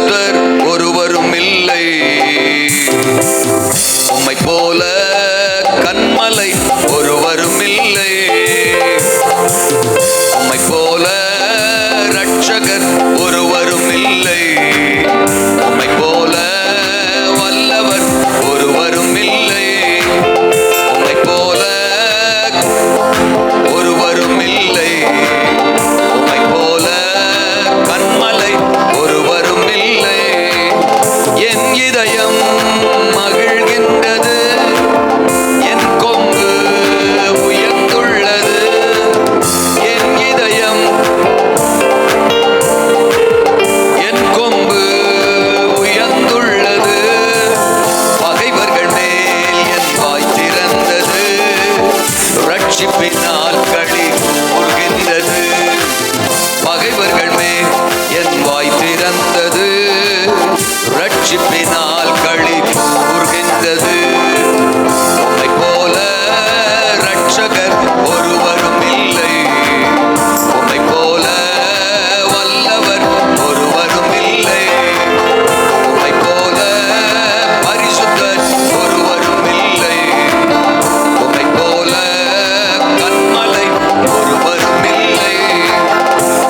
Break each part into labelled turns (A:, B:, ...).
A: பரிசுத்தர் ஒருவரும் இல்லை. உம்மை போல கன்மலை ஒருவரும் இல்லை. உம்மை போல ரட்சகர் ஒருவரும் இல்லை. உம்மை போல வல்லவர் ஒருவரும் இல்லை. உம்மை போல ஒருவரும் இல்லை. உம்மை போல கன்மலை ஒருவரும் இல்லை. என் இதயம் மகிழ்கின்றது, என் கொம்பு உயர்ந்துள்ளது. என் இதயம் என் கொம்பு உயர்ந்துள்ளது. பகைவர்கள் மேல் என் வாய் திறந்தது, ரட்சிப்பினால் களி கூர்கின்றது. பகைவர்கள் மேல் என் வாய் திறந்தது, ரட்சிப்பினால் களி கூர்கின்றது. உம்மை போல ரட்சகர் ஒருவரும் இல்லை. உம்மை போல வல்லவர் ஒருவரும் இல்லை. உம்மை போல பரிசுத்தர் ஒருவரும் இல்லை. உம்மை போல கன்மலை ஒருவரும் இல்லை.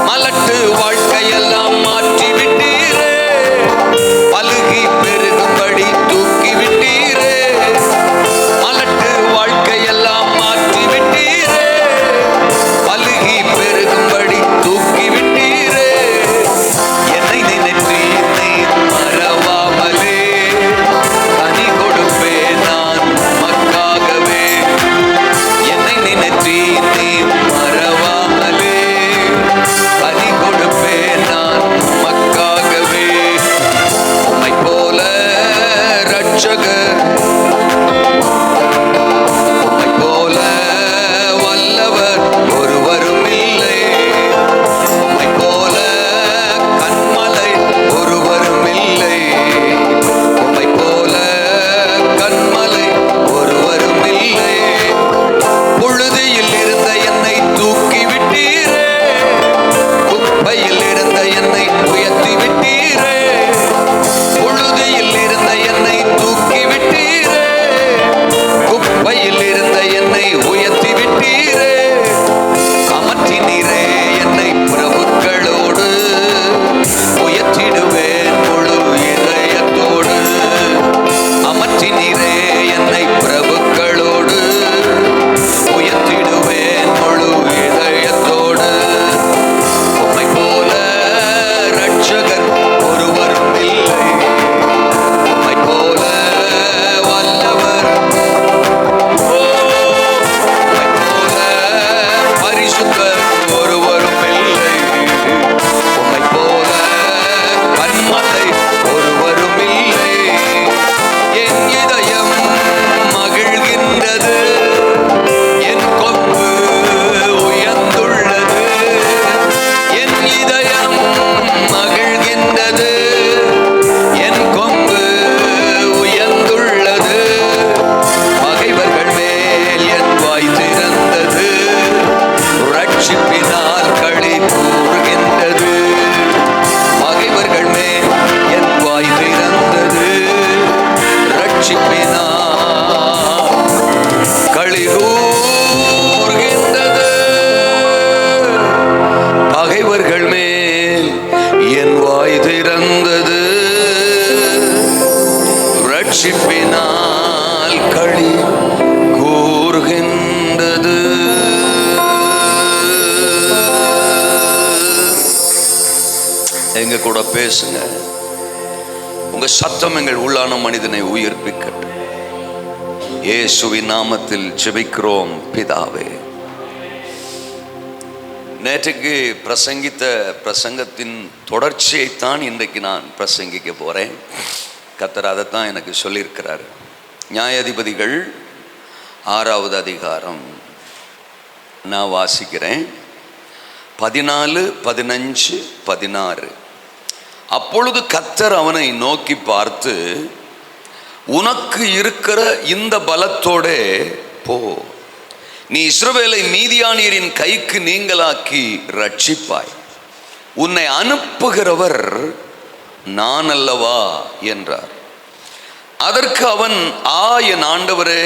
A: மலட்டு வாழ்க்கையெல்லாம் மாற்றி விட்டீரே, பலுகி பெருகும்படி தூக்கி விட்டீரே. மலட்டு வாழ்க்கையெல்லாம் மாற்றி விட்டீரே, பலுகி பெருகும்படி தூக்கி விட்டீரே. என்னை நினைத்து என்னை மறவாமலே கனி கொடுப்பேன் நான் உமக்காகவே. என்னை நினைத்து என்னை மறவாமலே கனி கொடுப்பேன் நான் உமக்காகவே. உம்மை போல ரட்சகர், உம்மை போல வல்லவர் ஒருவரும் இல்லை. உம்மை போல கன்மலை ஒருவரும் இல்லை. உம்மை போல கன்மலை ஒருவரும் இல்லை. புழுதியில் இருந்த என்னை தூக்கி விட்டீரே, குப்பையில் இருந்த என்னை உயர்த்தி விட்டீரே. புழுதியில் இருந்த என்னை தூக்கி விட்டீரே, குப்பையில் இருந்த என்னை உயர்த்தி விட்டீரே. அமர்த்தினீரே என்னை பிரபுக்களோடு, உயர்த்திடுவேன் முழு இதயத்தோடு. அமர்த்தினீரே என்னை பிரபுக்களோடு, உயர்த்திடுவேன் முழு இதயத்தோடு. உம்மை போல ரட்சகர் ஒருவரும் இல்லை. உம்மை போல வல்லவர், உம்மை போல பரிசுத்தர் ஒருவரும் இல்லை. உம்மை போல கன்மலை ஒருவரும் இல்லை. என் இதயம் மகிழ்கின்றது, என் கொம்பு உயர்ந்துள்ளது. என் இதயம் மகிழ்கின்றது, என் கொம்பு உயர்ந்துள்ளது. பகைவர்கள் மேல் என் வாய் திறந்தது, ரட்சிப்பினால் களி கூர்கின்றது. பகைவர்கள் மேல் என் வாய் திறந்தது, ரட்சிப்பினால் களி கூர்கின்றது. பகைவர்கள் மேல் என் வாய் திறந்தது, ரட்சிப்பினால் களி கூர்கின்றது. எங்க கூட பேசுங்க. உங்க சத்தம் எங்கள் உள்ளான மனிதனை உயிர்ப்பிக்கட்டும். இயேசுவின் நாமத்தில் ஜெபிக்கிறோம் பிதாவே. நேற்றுக்கு பிரசங்கித்த பிரசங்கத்தின் தொடர்ச்சியைத்தான் இன்றைக்கு நான் பிரசங்கிக்க போறேன். கர்த்தர் அதைத்தான் எனக்கு சொல்லியிருக்கிறார். நியாயாதிபதிகள் 6வது அதிகாரம் நான் வாசிக்கிறேன். 14, 15, 16. அப்பொழுது கர்த்தர் அவனை நோக்கி பார்த்து, உனக்கு இருக்கிற இந்த பலத்தோடே போ, நீ இஸ்ரவேலை மீதியானியரின் கைக்கு நீங்களாக்கி ரட்சிப்பாய். உன்னை அனுப்புகிறவர் நான் அல்லவா என்றார். அதற்கு அவன், என் ஆண்டவரே,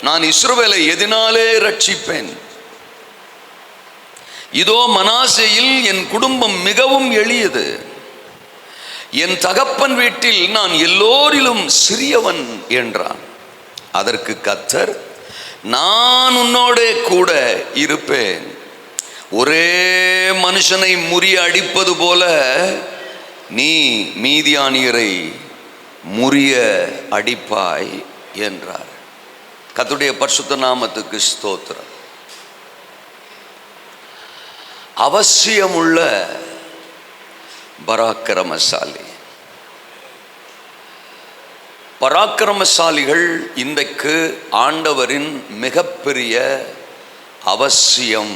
A: நான் இஸ்ரவேலை எதினாலே ரட்சிப்பேன்? இதோ மனாசேயில் என் குடும்பம் மிகவும் எளியது. என் தகப்பன் வீட்டில் நான் எல்லோரிலும் சிறியவன் என்றான். அதற்கு கர்த்தர், நான் உன்னோடே கூட இருப்பேன். ஒரே மனுஷனை முறிய அடிப்பது போல நீ மீதியானியரை முறிய அடிப்பாய் என்றார். கர்த்தருடைய பரிசுத்த நாமத்துக்கு ஸ்தோத்திரம். அவசியமுள்ள பராக்கிரமசாலி. பராக்கிரமசாலிகள் இன்றைக்கு ஆண்டவரின் மிகப்பெரிய அவசியம்.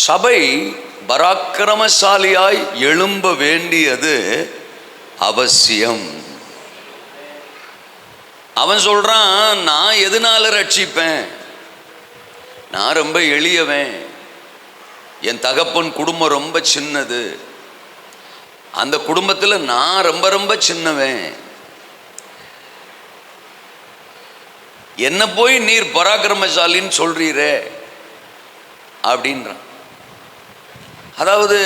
A: சபை பராக்கிரமசாலியாய் எழும்ப வேண்டியது அவசியம். அவன் சொல்றான், நான் எதனால ரட்சிப்பேன்? நான் ரொம்ப எளியவன். என் தகப்பன் குடும்பம் ரொம்ப சின்னது. அந்த குடும்பத்தில் நான் ரொம்ப ரொம்ப சின்னவன். என்ன போய் நீர் பராக்கிரமசாலின்னு சொல்றீரே அப்படின்றான். அதாவது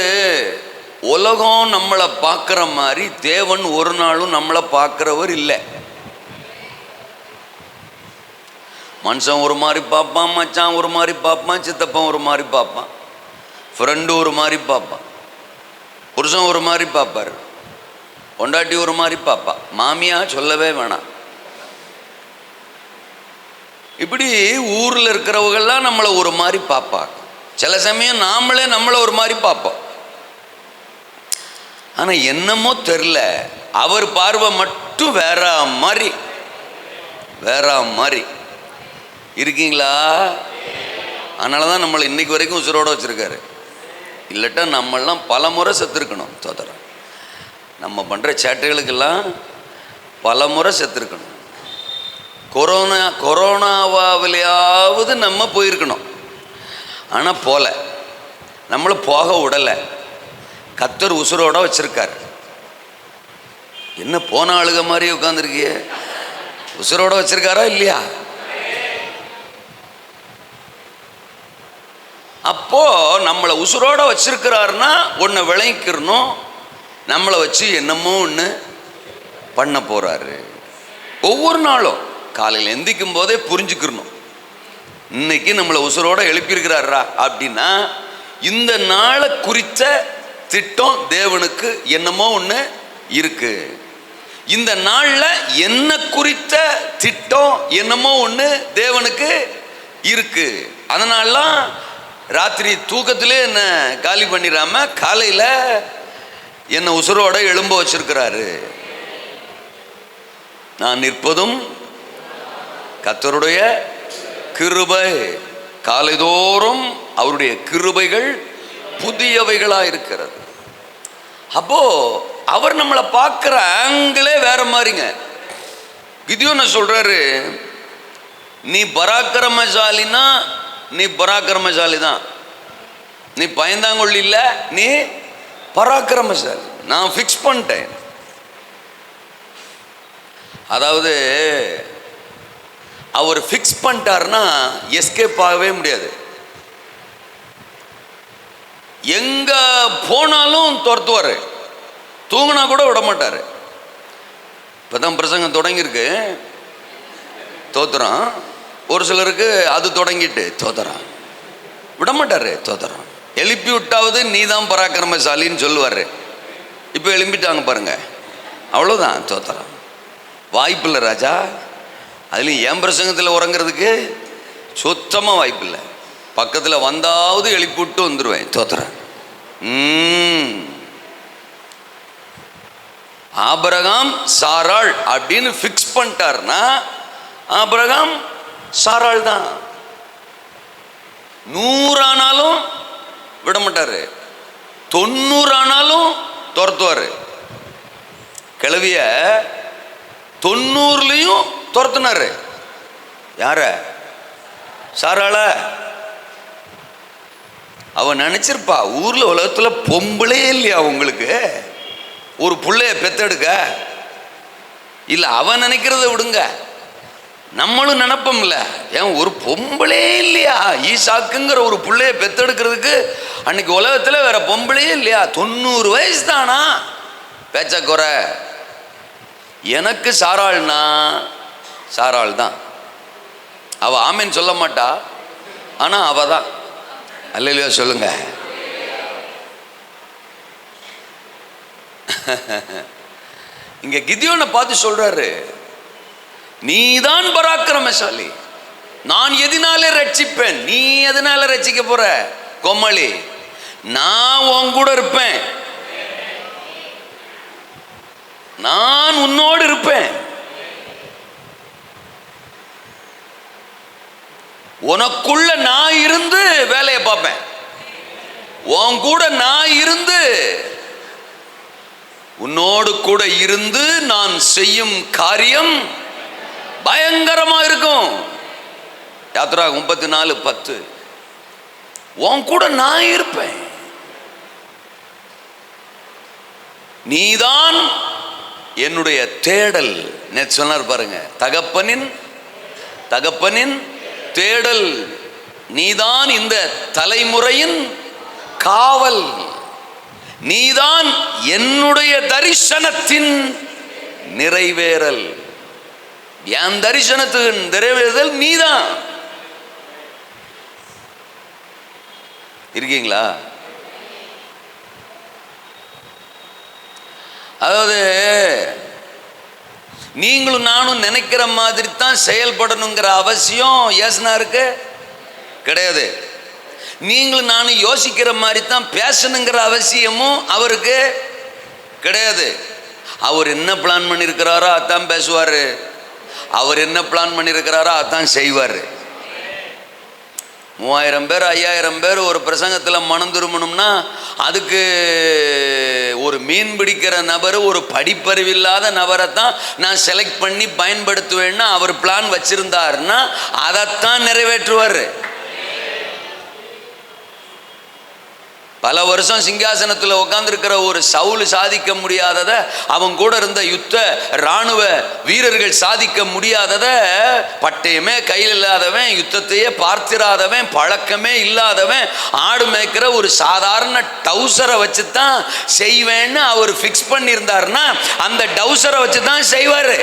A: உலகம் நம்மளை பார்க்குற மாதிரி தேவன் ஒரு நாளும் நம்மளை பார்க்குறவர் இல்லை. மனுஷன் ஒரு மாதிரி பார்ப்பான், மச்சான் ஒரு மாதிரி பார்ப்பான், சித்தப்பன் ஒரு மாதிரி பார்ப்பான், ஃப்ரெண்டு ஒரு மாதிரி பார்ப்பான், புருஷன் ஒரு மாதிரி பார்ப்பார், பொண்டாட்டி ஒரு மாதிரி பார்ப்பா, மாமியா சொல்லவே வேணாம். இப்படி ஊரில் இருக்கிறவங்கெல்லாம் நம்மளை ஒரு மாதிரி பார்ப்பாங்க. சில சமயம் நாமளே நம்மளை ஒரு மாதிரி பார்ப்போம். ஆனால் என்னமோ தெரில, அவர் பார்வை மட்டும் வேற மாதிரி வேற மாதிரி இருக்கீங்களா? அதனால தான் நம்மளை இன்னைக்கு வரைக்கும் உசுரோடு வச்சுருக்காரு. இல்லட்டா நம்மளாம் பல முறை செத்துருக்கணும். தோதரம் நம்ம பண்ணுற சேட்டைகளுக்கெல்லாம் பல முறை செத்துருக்கணும். கொரோனாவிலையாவது நம்ம போயிருக்கணும். ஆனால் போல, நம்மளை போக விடலை. கர்த்தர் உசுரோட வச்சிருக்கார். என்ன போன ஆளுக மாதிரி உட்காந்துருக்கிய? உசுரோட வச்சிருக்காரா இல்லையா? அப்போ நம்மளை உசுரோட வச்சிருக்கிறாருன்னா ஒன்று விளங்கிக்கிறணும், நம்மளை வச்சு என்னமோ ஒன்று பண்ண போறாரு. ஒவ்வொரு நாளும் காலையில் எந்திக்கும் போதே புரிஞ்சுக்கிறணும், இன்னைக்கு நம்மளை உசுரோட எழுப்பியிருக்கிறாரா அப்படின்னா இந்த நாளை குறித்த திட்டம் தேவனுக்கு என்னமோ ஒன்று இருக்கு. இந்த நாளில் என்ன குறித்த திட்டம் என்னமோ ஒன்று தேவனுக்கு இருக்கு. அதனாலலாம் ராத்திரி தூக்கத்திலே என்ன காலி பண்ணிடாம காலையில் என்னை உசுரோட எழும்ப வச்சிருக்கிறாரு. நான் நிற்பதும் கர்த்தருடைய கிருபை. காலைதோறும் அவருடைய கிருபைகள் புதியவைகளாக இருக்கிறது. அப்போ அவர் நம்மளை பார்க்குற ஆங்கிளே வேற மாதிரிங்க. கிதியோன் சொல்றாரு, நீ பராக்கிரமசாலினா நீ பராக்கிரமசாலி தான், நீ பயந்தாங்கொள்ளி இல்லை, நீ பராக்கிரமசாலி. நான் ஃபிக்ஸ் பண்ணிட்டேன். அதாவது அவர் ஃபிக்ஸ் பண்ணிட்டாருன்னா எஸ்கேப் ஆகவே முடியாது. எங்க போனாலும் துரத்துவார், தூங்கினா கூட விட மாட்டார். இப்போதான் பிரசங்கம் தொடங்கியிருக்கு, தோத்துறான். ஒரு சிலருக்கு அது தொடங்கிட்டு தோத்துறான், விட மாட்டார். தோத்துறான் எழுப்பி விட்டாவது நீ தான் பராக்கிரமசாலின்னு சொல்லுவார். இப்போ எழுப்பிட்டாங்க பாருங்க, அவ்வளோதான். தோத்துறான், வாய்ப்பில்லை ராஜா. அதுலேயும் என் பிரசங்கத்தில் உறங்கிறதுக்கு சுத்தமாக வாய்ப்பில்லை. பக்கத்தில் வந்தாவது எழுப்பி விட்டு வந்துடுவேன். தோத்துறேன். ஆபிரகாம் சாராள் அப்படின்னு ஃபிக்ஸ் பண்ணிட்டார்னா ஆபிரகாம் சாராள் தான். 100 ஆனாலும் விட மாட்டாரு, 90 ஆனாலும் துரத்துவாரு. கிழவிய 90லையும் துரத்துனாரு. யார? சாராள. அவன் நினைச்சிருப்பா, ஊர்ல உலகத்துல பொம்பளே இல்லையா உங்களுக்கு, ஒரு புள்ளைய பெத்தெடுக்க? இல்லை அவன் நினைக்கிறத விடுங்க, நம்மளும் நினைப்போம்ல. ஏன் ஒரு பொம்பளே இல்லையா ஈசாக்குங்கிற ஒரு பிள்ளைய பெத்தெடுக்கிறதுக்கு? அன்னைக்கு உலகத்தில் வேற பொம்பளையே இல்லையா? 90 வயசு தானா பேச்ச குறை. எனக்கு சாராள்னா சாராள் தான். அவ ஆமேன்னு சொல்ல மாட்டா, ஆனா அவ தான். அல்லேலூயா சொல்லுங்க. இங்க கிதியோனை பார்த்து சொல்றாரு, நீதான் பராக்கிரமசாலி, நான் எதனால ரட்சிப்பேன்? நீ எதனால ரட்சிக்க போற கோமளி? நான் உன் கூட இருப்பேன், நான் உன்னோடு இருப்பேன். உனக்குள்ள நான் இருந்து வேலையை பார்ப்பேன், உன் கூட நான் இருந்து உன்னோடு கூட இருந்து நான் செய்யும் காரியம் பயங்கரமா இருக்கும். யாத்ரா 34:10. உன் கூட நான் இருப்பேன், நீதான் என்னுடைய தேடல். நேற்று சொன்னார் பாருங்க, தகப்பனின் தேடல், நீதான் இந்த தலைமுறையின் காவல், நீதான் என்னுடைய தரிசனத்தின் நிறைவேறல். என் தரிசனத்துக்கு நிறைவேறுதல் நீதான். இருக்கீங்களா? அதாவது நீங்களும் நானும் நினைக்கிற மாதிரி தான் செயல்படணுங்கிற அவசியம் இயேசுனாருக்கு கிடையாது. நீங்களும் நானும் யோசிக்கிற மாதிரி தான் பேசணுங்கிற அவசியமும் அவருக்கு கிடையாது. அவர் என்ன பிளான் பண்ணியிருக்கிறாரோ அதான் பேசுவார், அவர் என்ன பிளான் பண்ணியிருக்கிறாரோ அதான் செய்வார். 3000 பேர் 5000 பேர் ஒரு பிரசங்கத்தில் மனம் திரும்பணும்னா அதுக்கு ஒரு மீன் பிடிக்கிற நபர், ஒரு படிப்பறிவில்லாத நபரை தான் நான் செலக்ட் பண்ணி பயன்படுத்துவேன்னா அவர் பிளான் வச்சிருந்தாருன்னா அதைத்தான் நிறைவேற்றுவார். பல வருஷம் சிங்காசனத்தில் உட்கார்ந்துருக்கிற ஒரு சவுல் சாதிக்க முடியாததை, அவன் கூட இருந்த யுத்த இராணுவ வீரர்கள் சாதிக்க முடியாததை, பட்டயமே கையில் இல்லாதவன், யுத்தத்தையே பார்த்திராதவன், பழக்கமே இல்லாதவன், ஆடு மேய்க்கிற ஒரு சாதாரண டவுசரை வச்சு தான் செய்வேன்னு அவர் ஃபிக்ஸ் பண்ணியிருந்தாருன்னா அந்த டவுசரை வச்சு தான் செய்வார்.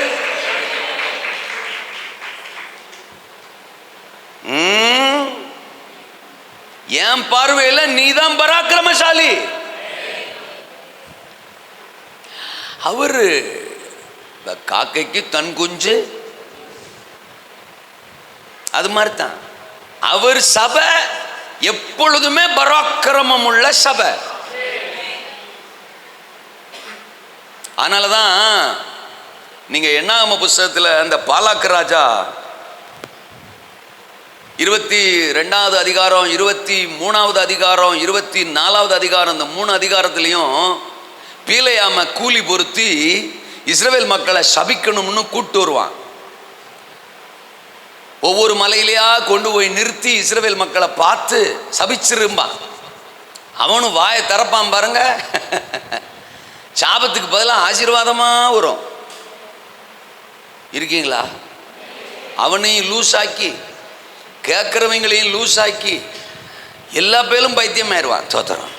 A: என் பார்வையில் நீதான் பராக்கிரமசாலி. அவரு காக்கைக்கு கண் குஞ்சு அது மாதிரி தான். அவர் சபை எப்பொழுதுமே பராக்கிரமம் உள்ள சபை. அதனாலதான் நீங்க என்னாகம புஸ்தகத்தில் அந்த பாலாக்கு ராஜா 22வது அதிகாரம், 23வது அதிகாரம், 24வது அதிகாரம், இந்த 3 அதிகாரத்திலையும் பீலையாம கூலி பொருத்தி இஸ்ரவேல் மக்களை சபிக்கணும்னு கூட்டு வருவான். ஒவ்வொரு மலையிலையா கொண்டு போய் நிறுத்தி இஸ்ரவேல் மக்களை பார்த்து சபிச்சிருப்பான். அவனும் வாயை திறப்பான் பாருங்க, சாபத்துக்கு பதிலாக ஆசீர்வாதமா வரும். இருக்கீங்களா? அவனையும் லூஸ் ஆக்கி கேட்குறவங்களையும் லூஸ் ஆக்கி எல்லா பேரும் பைத்தியம் ஆயிடுவான். தோத்திரம்,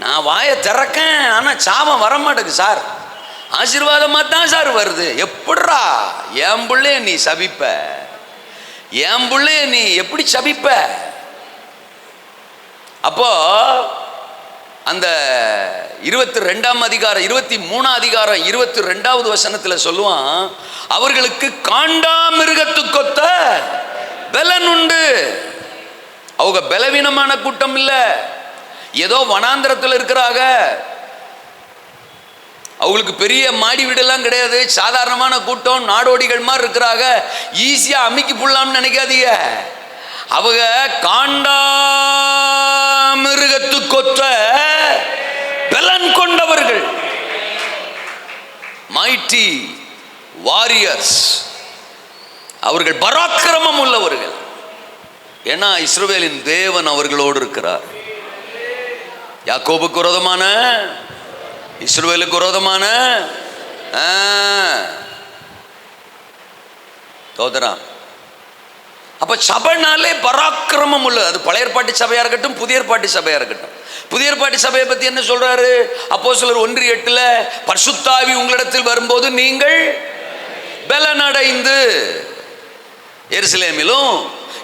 A: நான் வாயை திறக்கேன் ஆனால் சாபம் வரமாட்டேங்குது சார், ஆசீர்வாதமாக தான் சார் வருது. எப்படிரா என் பிள்ளைய நீ சபிப்ப? என் பிள்ளைய நீ எப்படி சபிப்ப? அப்போ அந்த 22ஆம் அதிகாரம் 23ஆம் அதிகாரம் 22வது வசனத்தில் சொல்லுவான், அவர்களுக்கு காண்டாமிருகத்துக்கொத்த பலன் உண்டு. அவங்க பலவீனமான கூட்டம் இல்ல, ஏதோ வனாந்திரத்தில் இருக்கிறாங்க. அவங்களுக்கு பெரிய மாடி வீடெல்லாம் கிடையாது, சாதாரணமான கூட்டம், நாடோடிகள் மாதிரி இருக்கிறாங்க. ஈஸியா அமிக்கி புடலாம்னு நினைக்காதீங்க. அவங்க காண்டாமிருகத்துக்கொத்த பலன் கொண்டவர்கள், மைட்டி வாரியர்ஸ். அவர்கள் பராக்கிரமம் உள்ளவர்கள். ஏன்னா இஸ்ரவேலின் தேவன் அவர்களோடு இருக்கிறார். யாக்கோபுக்கு விரோதமான இஸ்ரவேலுக்கு விரோதமான தோதரான். அப்ப சபைனாலே பராக்கிரமம் உள்ளது. அது பழைய ஏற்பாட்டு சபையா இருக்கட்டும், புதிய ஏற்பாட்டு சபையா இருக்கட்டும். புதிய ஏற்பாட்டு சபையை பத்தி என்ன சொல்றாரு? அப்போஸ்தலர் 1:8 பரிசுத்த ஆவி உங்களிடத்தில் வரும்போது நீங்கள் பலனடைந்து எருசலேமிலும்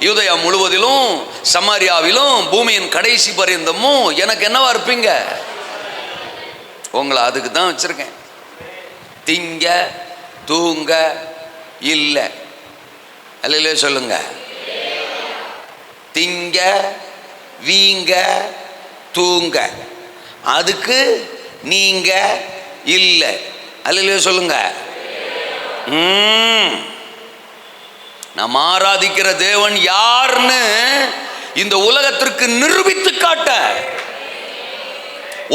A: யூதேயா முழுவதிலும் சமாரியாவிலும் பூமியின் கடைசி பரியந்தமும் எனக்கு என்னவா இருப்பீங்க? உங்களை அதுக்கு தான் வச்சிருக்கேன். திங்க தூங்க இல்லை. அல்லையிலே சொல்லுங்க. திங்க வீங்க தூங்க அதுக்கு நீங்க இல்லை. அல்லையிலே சொல்லுங்க. நாம் ஆராதிக்கிற தேவன் யார்னு இந்த உலகத்திற்கு நிரூபித்து காட்ட,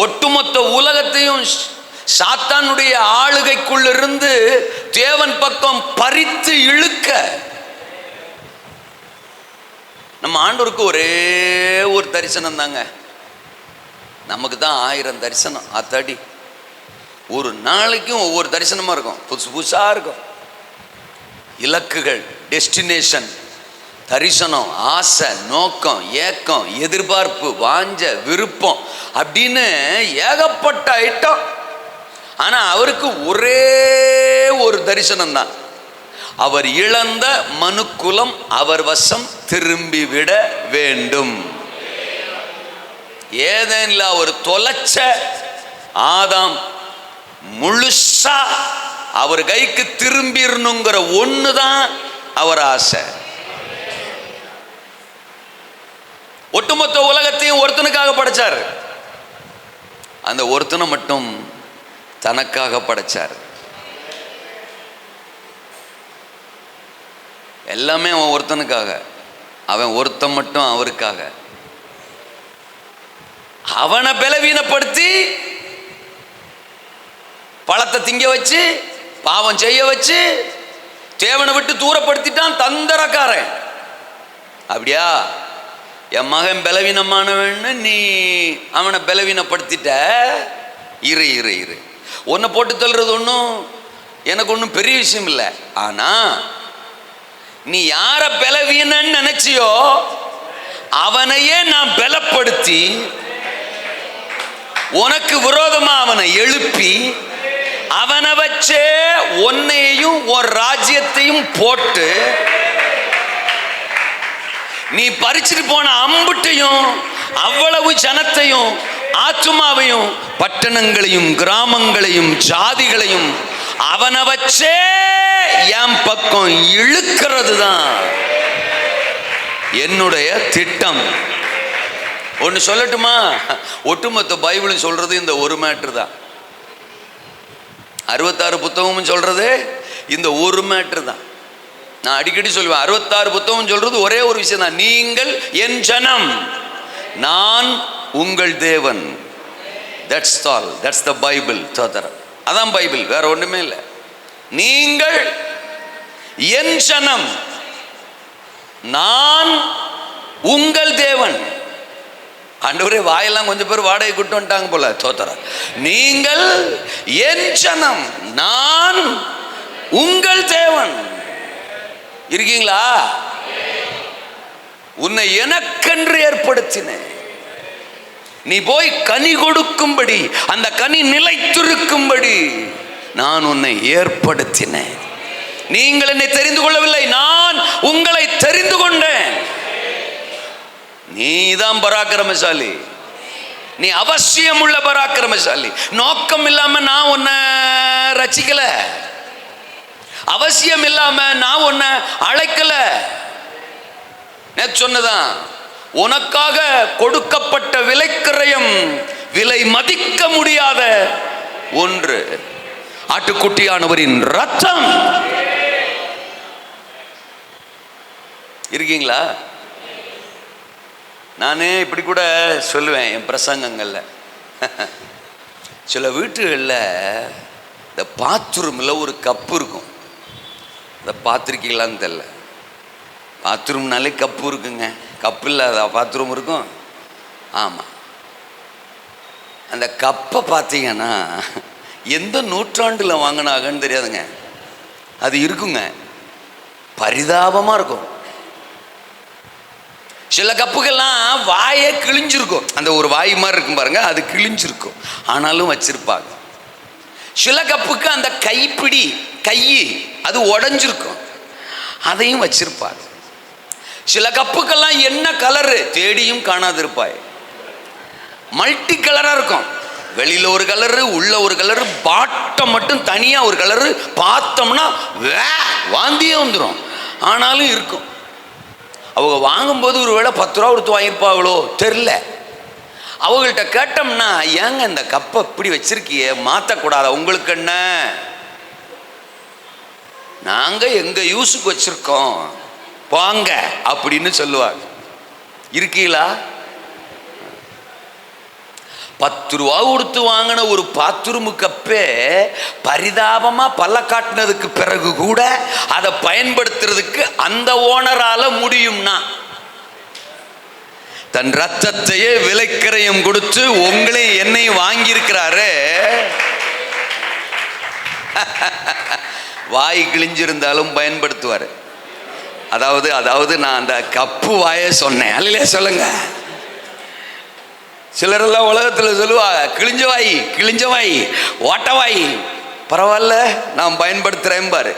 A: ஒட்டுமொத்த உலகத்தையும் சாத்தானுடைய ஆளுகைக்குள்ளிருந்து தேவன் பக்கம் பறித்து இழுக்க, நம்ம ஆண்டவருக்கு ஒரே ஒரு தரிசனம் தாங்க. நமக்கு தான் 1000 தரிசனம். அத்தாடி ஒரு நாளைக்கும் ஒவ்வொரு தரிசனமா இருக்கும், புதுசு புதுசா இருக்கும். இலக்குகள், டெஸ்டினேஷன், தரிசனம், ஆசை, நோக்கம், ஏக்கம், எதிர்பார்ப்பு, வாஞ்ச, விருப்பம் அப்படின்னு ஏகப்பட்ட ஐட்டம். ஆனா அவருக்கு ஒரே ஒரு தரிசனம் தான். அவர் இழந்த மனுக்குலம் அவர் வசம் திரும்பிவிட வேண்டும். ஏதேன்ல ஒரு தொலைச்ச ஆதாம் முழுசா அவர் கைக்கு திரும்பிடணுங்கிற ஒண்ணுதான் அவர் ஆசை. ஒட்டுமொத்த உலகத்தையும் ஒருத்தனுக்காக படைச்சார். அந்த ஒருத்தனை மட்டும் தனக்காக படைச்சார். எல்லாமே அவன் ஒருத்தனுக்காக, அவன் ஒருத்தன் மட்டும் அவருக்காக. அவனை பலவீனப்படுத்தி பழத்தை திங்க வச்சு பாவம் செய்ய வச்சு தேவனை விட்டு தூரப்படுத்திட்டான் தந்தரக்காரன். அப்படியா? என் மகன் பலவீனமானவன்னு நீ அவனை பலவீனப்படுத்திட்ட. இரு இரு இரு உன்னை போட்டு தள்ளுறது ஒன்றும் எனக்கு ஒன்றும் பெரிய விஷயம் இல்லை. ஆனா நீ யார பலவீனன்னு நினைச்சியோ அவனையே நான் பலப்படுத்தி உனக்கு விரோதமா அவனை எழுப்பி அவனை வச்சே உன்னையும் ஒரு ராஜ்யத்தையும் போட்டு நீ பறிச்சுட்டு போன அம்புட்டையும் அவ்வளவு ஜனத்தையும் ஆத்துமாவையும் பட்டணங்களையும் கிராமங்களையும் ஜாதிகளையும் அவனை வச்சே என் பக்கம் இழுக்கிறது தான் என்னுடைய திட்டம். ஒன்று சொல்லட்டுமா? ஒட்டுமொத்த பைபிளும் சொல்றது இந்த ஒரு மேட்ரு தான். 66 புத்தகமும் சொல்றது இந்த ஒரு மேட்ரு தான். நான் அடிக்கடி சொல்லுவேன், 66 புத்தகம் சொல்றது ஒரே ஒரு விஷயம் தான். நீங்கள் என் ஜனம், நான் உங்கள் தேவன். That's all. That's the Bible. அதான் பைபிள், வேற ஒண்ணுமே இல்லை. நீங்கள் என் ஜனம், நான் உங்கள் தேவன். ஆண்டவரே, வாயெல்லாம் கொஞ்சம் பேர் வாடகை கூட்டு வந்துட்டாங்க போல. தோத்தர, நீங்கள் என் ஜனம், நான் உங்கள் தேவன். இருக்கீங்களா? உன்னை எனக்கென்று ஏற்படுத்தினேன். நீ போய் கனி கொடுக்கும்படி, அந்த கனி நிலைத்திருக்கும்படி நான் உன்னை ஏற்படுத்தினேன். நீங்கள் என்னை தெரிந்து கொள்ளவில்லை, நான் உங்களை தெரிந்து கொண்டேன். நீதான் பராக்கிரமசாலி. நீ அவசியம் உள்ள பராக்கிரமசாலி. நோக்கம் இல்லாம நான் உன்னை ரசிக்கல, அவசியம் இல்லாம நான் உன்னை அழைக்கல. சொன்னதான், உனக்காக கொடுக்கப்பட்ட விலைக்கிரயம், விலை மதிக்க முடியாத ஒன்று, ஆட்டுக்குட்டியானவரின் ரத்தம். இருக்கீங்களா? நானே இப்படி கூட சொல்லுவேன் என் பிரசங்கங்கள்ல. சில வீட்டுகளில் இந்த பாத்ரூமில் ஒரு கப்பு இருக்கும். அதை பார்த்துருக்கீங்களான்னு தெரியல. பாத்ரூம்னாலே கப்பு இருக்குங்க. கப்பு இல்லாத பாத்ரூம் இருக்கும். ஆமாம். அந்த கப்பை பார்த்தீங்கன்னா எந்த நூற்றாண்டில் வாங்கினாங்கன்னு தெரியாதுங்க. அது இருக்குங்க, பரிதாபமாக இருக்கும். சில கப்புகள்லாம் வாயே கிழிஞ்சிருக்கும், அந்த ஒரு வாய் மாதிரி இருக்கும் பாருங்க, அது கிழிஞ்சிருக்கும், ஆனாலும் வச்சிருப்பாங்க. சில கப்புக்கு அந்த கைப்பிடி கை அது உடஞ்சிருக்கும், அதையும் வச்சிருப்பாங்க. சில கப்புக்கெல்லாம் என்ன கலரு தேடியும் காணாதிருப்பாய், மல்டி கலராக இருக்கும். வெளியில் ஒரு கலரு, உள்ள ஒரு கலரு, பாட்டம் மட்டும் தனியாக ஒரு கலரு, பார்த்தோம்னா வாந்தியே வந்துடும், ஆனாலும் இருக்கும். அவங்க வாங்கும்போது ஒரு வேளை 10 ரூபா கொடுத்து வாங்கியிருப்பாங்களோ தெரில. அவங்கள்ட்ட கேட்டோம்னா, ஏங்க இந்த கப்பை இப்படி வச்சிருக்கியே, மாற்றக்கூடாத, உங்களுக்கு என்ன, நாங்கள் எங்கள் யூஸுக்கு வச்சுருக்கோம் வாங்க அப்படின்னு சொல்லுவாங்க. இருக்கீங்களா? 10 ரூபா கொடுத்து வாங்கின ஒரு பாத்ரூமு கப்பே பரிதாபமாக பல்ல காட்டினதுக்கு பிறகு கூட அதை பயன்படுத்துறதுக்கு அந்த ஓனரால முடியும்னா, தன் ரத்தத்தையே விலைக்கிரயம் கொடுத்து உங்களே என்னை வாங்கியிருக்கிறாரு. வாய் கிழிஞ்சிருந்தாலும் பயன்படுத்துவார். அதாவது நான் அந்த கப்பு வாயை சொன்னேன் அல்லையா? சொல்லுங்க. சிலரெல்லாம் உலகத்தில் சொல்லுவாங்க, கிழிஞ்ச வாய் ஓட்டவாய், பரவாயில்ல நான் பயன்படுத்துறேன் பாரு.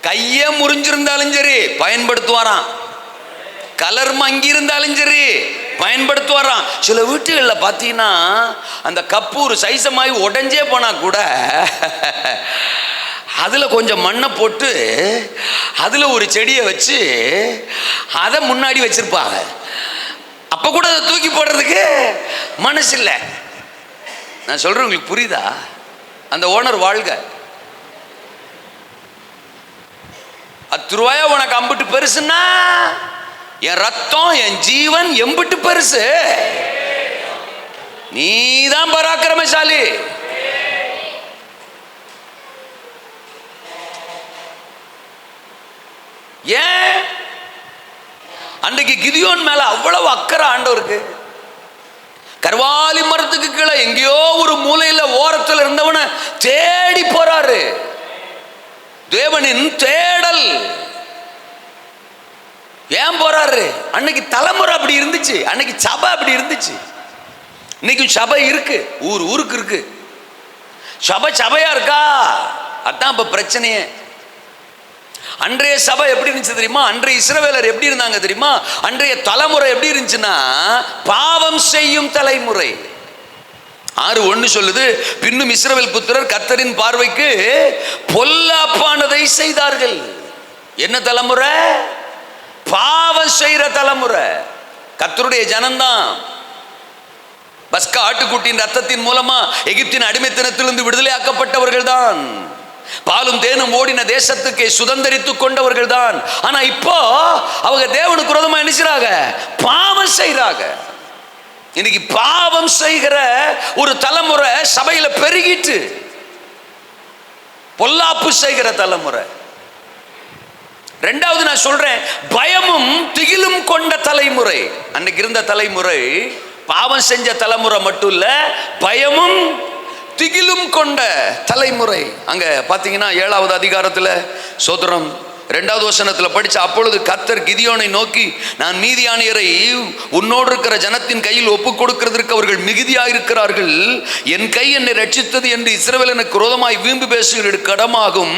A: கையே முறிஞ்சிருந்தாலும் சரி பயன்படுத்துவாராம், கலர் மங்கி இருந்தாலும் சரி பயன்படுத்துவாராம். சில வீட்டுகளில் பார்த்தீங்கன்னா அந்த கப்பு ஒரு சைசமாகி உடஞ்சே போனா கூட அதில் கொஞ்சம் மண்ணை போட்டு அதில் ஒரு செடியை வச்சு அதை முன்னாடி வச்சிருப்பாங்க. அப்போ கூட அதை தூக்கி போடுறதுக்கு மனசு இல்லை. நான் சொல்கிறேன், உங்களுக்கு புரியுதா? அந்த ஓனர் வாழ்க. 10 ரூபாயா உனக்கு அம்பிட்டு பெருசுன்னா, என் ரத்தம் என் ஜீவன் எம்பிட்டு பெருசு. நீதான் பராக்கிரமசாலி. ஏன் அன்றைக்கு கிதியோன் மேல அவ்வளவு அக்கறை ஆண்டவருக்கு? கர்வாலி மரத்துக்கு கீழே எங்கேயோ ஒரு மூலையில ஓரத்தில் இருந்தவனை தேடி போறாரு. தேவனின் தேடல். ஏன் போறாரு? அன்னைக்கு தலைமுறை அப்படி இருந்துச்சு, அன்னைக்கு சபை அப்படி இருந்துச்சு. இன்னைக்கு சபை இருக்கு, ஊருக்கு இருக்கு. சபையா இருக்கா? அதான் இப்ப பிரச்சனையே. அன்றைய சபை எப்படி இருந்துச்சு தெரியுமா? அன்றைய இஸ்ரவேலர் எப்படி இருந்தாங்க தெரியுமா? அன்றைய தலைமுறை எப்படி இருந்துச்சுன்னா, பாவம் செய்யும் தலைமுறை. 6:1 சொல்லுது, பின்னும் இஸ்ரவேல் புத்திரர் கர்த்தரின் பார்வைக்கு பொல்லாப்பானதை செய்தார்கள். என்ன தலைமுறை? பாவம் செய்யற தலைமுறை. கர்த்தருடைய ஜனம்தான். பஸ்கா ஆட்டுக்குட்டியின் ரத்தத்தின் மூலமா எகிப்தின் அடிமைத்தனத்திலிருந்து விடுதலை ஆக்கப்பட்டவர்கள் தான். பாலும் தேனும் ஓடின தேசத்துக்கு சுதந்திரித்துக் கொண்டவர்கள் தான். ஆனா இப்போ அவங்க தேவனுக்கு விரோதமா என்ன செய்றாங்க? பாவம் செய்றாங்க. இன்னைக்கு பாவம் செய்கிற ஒரு தலைமுறை சபையில பெருகிட்டு, பொல்லாப்பு செய்கிற தலைமுறை. 2வது நான் சொல்றேன், பயமும் திகிலும் கொண்ட தலைமுறை. அன்னைக்கு இருந்த தலைமுறை பாவம் செஞ்ச தலைமுறை மட்டும் இல்ல, பயமும் திகிலும் கொண்ட தலைமுறை. அங்க பாத்தீங்கன்னா 7வது அதிகாரத்துல சோதரம் 2வது வசனத்தில் படிச்ச, அப்பொழுது கர்த்தர் கிதியோனை நோக்கி, நான் மீதியானியரை உன்னோடு இருக்கிற ஜனத்தின் கையில் ஒப்புக் கொடுக்கிறதற்கு அவர்கள் மிகுதியாயிருக்கிறார்கள், என் கை என்னை ரட்சித்தது என்று இஸ்ரவேலனுக்கு விரோதமாய் வீம்பு பேசுகிற கடமாகும்.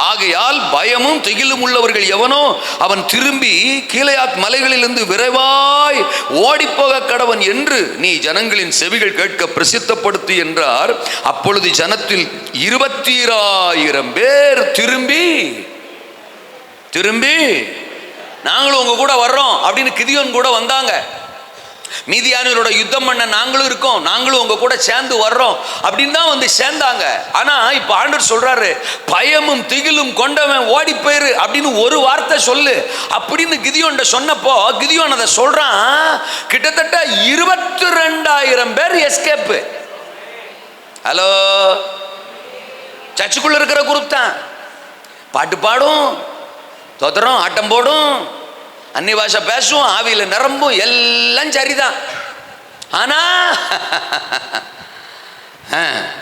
A: ஆகையால் பயமும் திகிலும் உள்ளவர்கள் எவனோ அவன் திரும்பி கீலேயாத் மலைகளிலிருந்து விரைவாய் ஓடிப்போக கடவன் என்று நீ ஜனங்களின் செவிகள் கேட்க பிரசித்தப்படுத்து என்றார். அப்பொழுது ஜனத்தில் 20,000 பேர் திரும்பி நாங்களும் உங்க கூட வர்றோம் அப்படின்னு கிதியோன் கூட வந்தாங்க. மீதியானியரோட யுத்தம் பண்ண நாங்களும் இருக்கோம், நாங்களும் உங்க கூட சேர்ந்து வர்றோம் அப்படின்னு தான் வந்து சேர்ந்தாங்க. ஆனா இப்ப ஆண்டவர் சொல்றாரு, பயமும் திகிலும் கொண்டவன் ஓடி போயிரு அப்படின்னு ஒரு வார்த்தை சொல்லு அப்படின்னு கிதியோன் சொன்னப்போ, கிதியோன் அதை சொல்றான். கிட்டத்தட்ட 22,000 பேர் எஸ்கேப். ஹலோ, சர்ச்சுக்குள்ள இருக்கிற குரூப் தான். பாட்டு பாடும், தோத்திரம், ஆட்டம் போடும், அந்நிய பாஷை பேசும், ஆவியில நிரம்பும், எல்லாம் சரிதான். ஆனா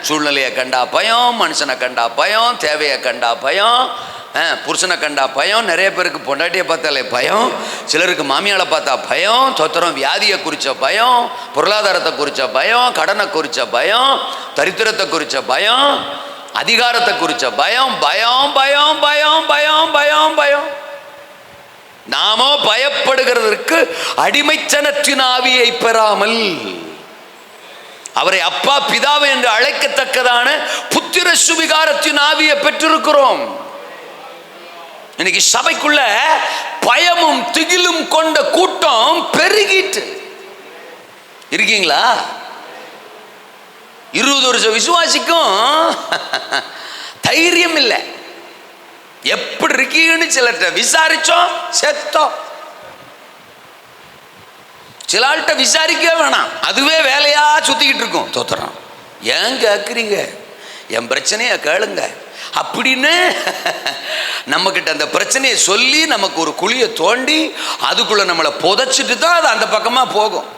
A: சூழ்நிலையை கண்டா பயம், மனுஷனை கண்டா பயம், தேவையை கண்டா பயம், புருஷனை கண்டா பயம், நிறைய பேருக்கு பொண்டாட்டியை பார்த்தாலே பயம், சிலருக்கு மாமியாரை பார்த்தா பயம், சொத்தரம் வியாதியை குறித்த பயம், பொருளாதாரத்தை குறித்த பயம், கடனை குறித்த பயம், தரித்திரத்தை குறித்த பயம், அதிகாரத்தை குறித்த பயம், பயம் பயம் பயம் பயம் பயம் பயம். நாமோ பயப்படுகிறதற்கு அடிமைத்தனத்தின் ஆவியை பெறாமல் அவரை அப்பா பிதாவை என்று அழைக்கத்தக்கதான புத்திர சுவிகாரத்தின் ஆவியை பெற்றிருக்கிறோம். இன்னைக்கு சபைக்குள்ள பயமும் திகிலும் கொண்ட கூட்டம் பெருகிட்டு இருக்கீங்களா? 20 வருஷம் விசுவாசிக்கும் தைரியம் இல்லை. எப்படி இருக்கீங்கன்னு சிலர்கிட்ட விசாரிச்சோம், செத்தோம். சில ஆள்கிட்ட விசாரிக்கவே வேணாம், அதுவே வேலையா சுத்திக்கிட்டு இருக்கும். தோத்துறான். ஏன் கேட்குறீங்க? என் பிரச்சனையை கேளுங்க அப்படின்னு நம்ம கிட்ட அந்த பிரச்சனையை சொல்லி நமக்கு ஒரு குழியை தோண்டி அதுக்குள்ள நம்மளை புதைச்சிட்டு தான் அது அந்த பக்கமா போகும்.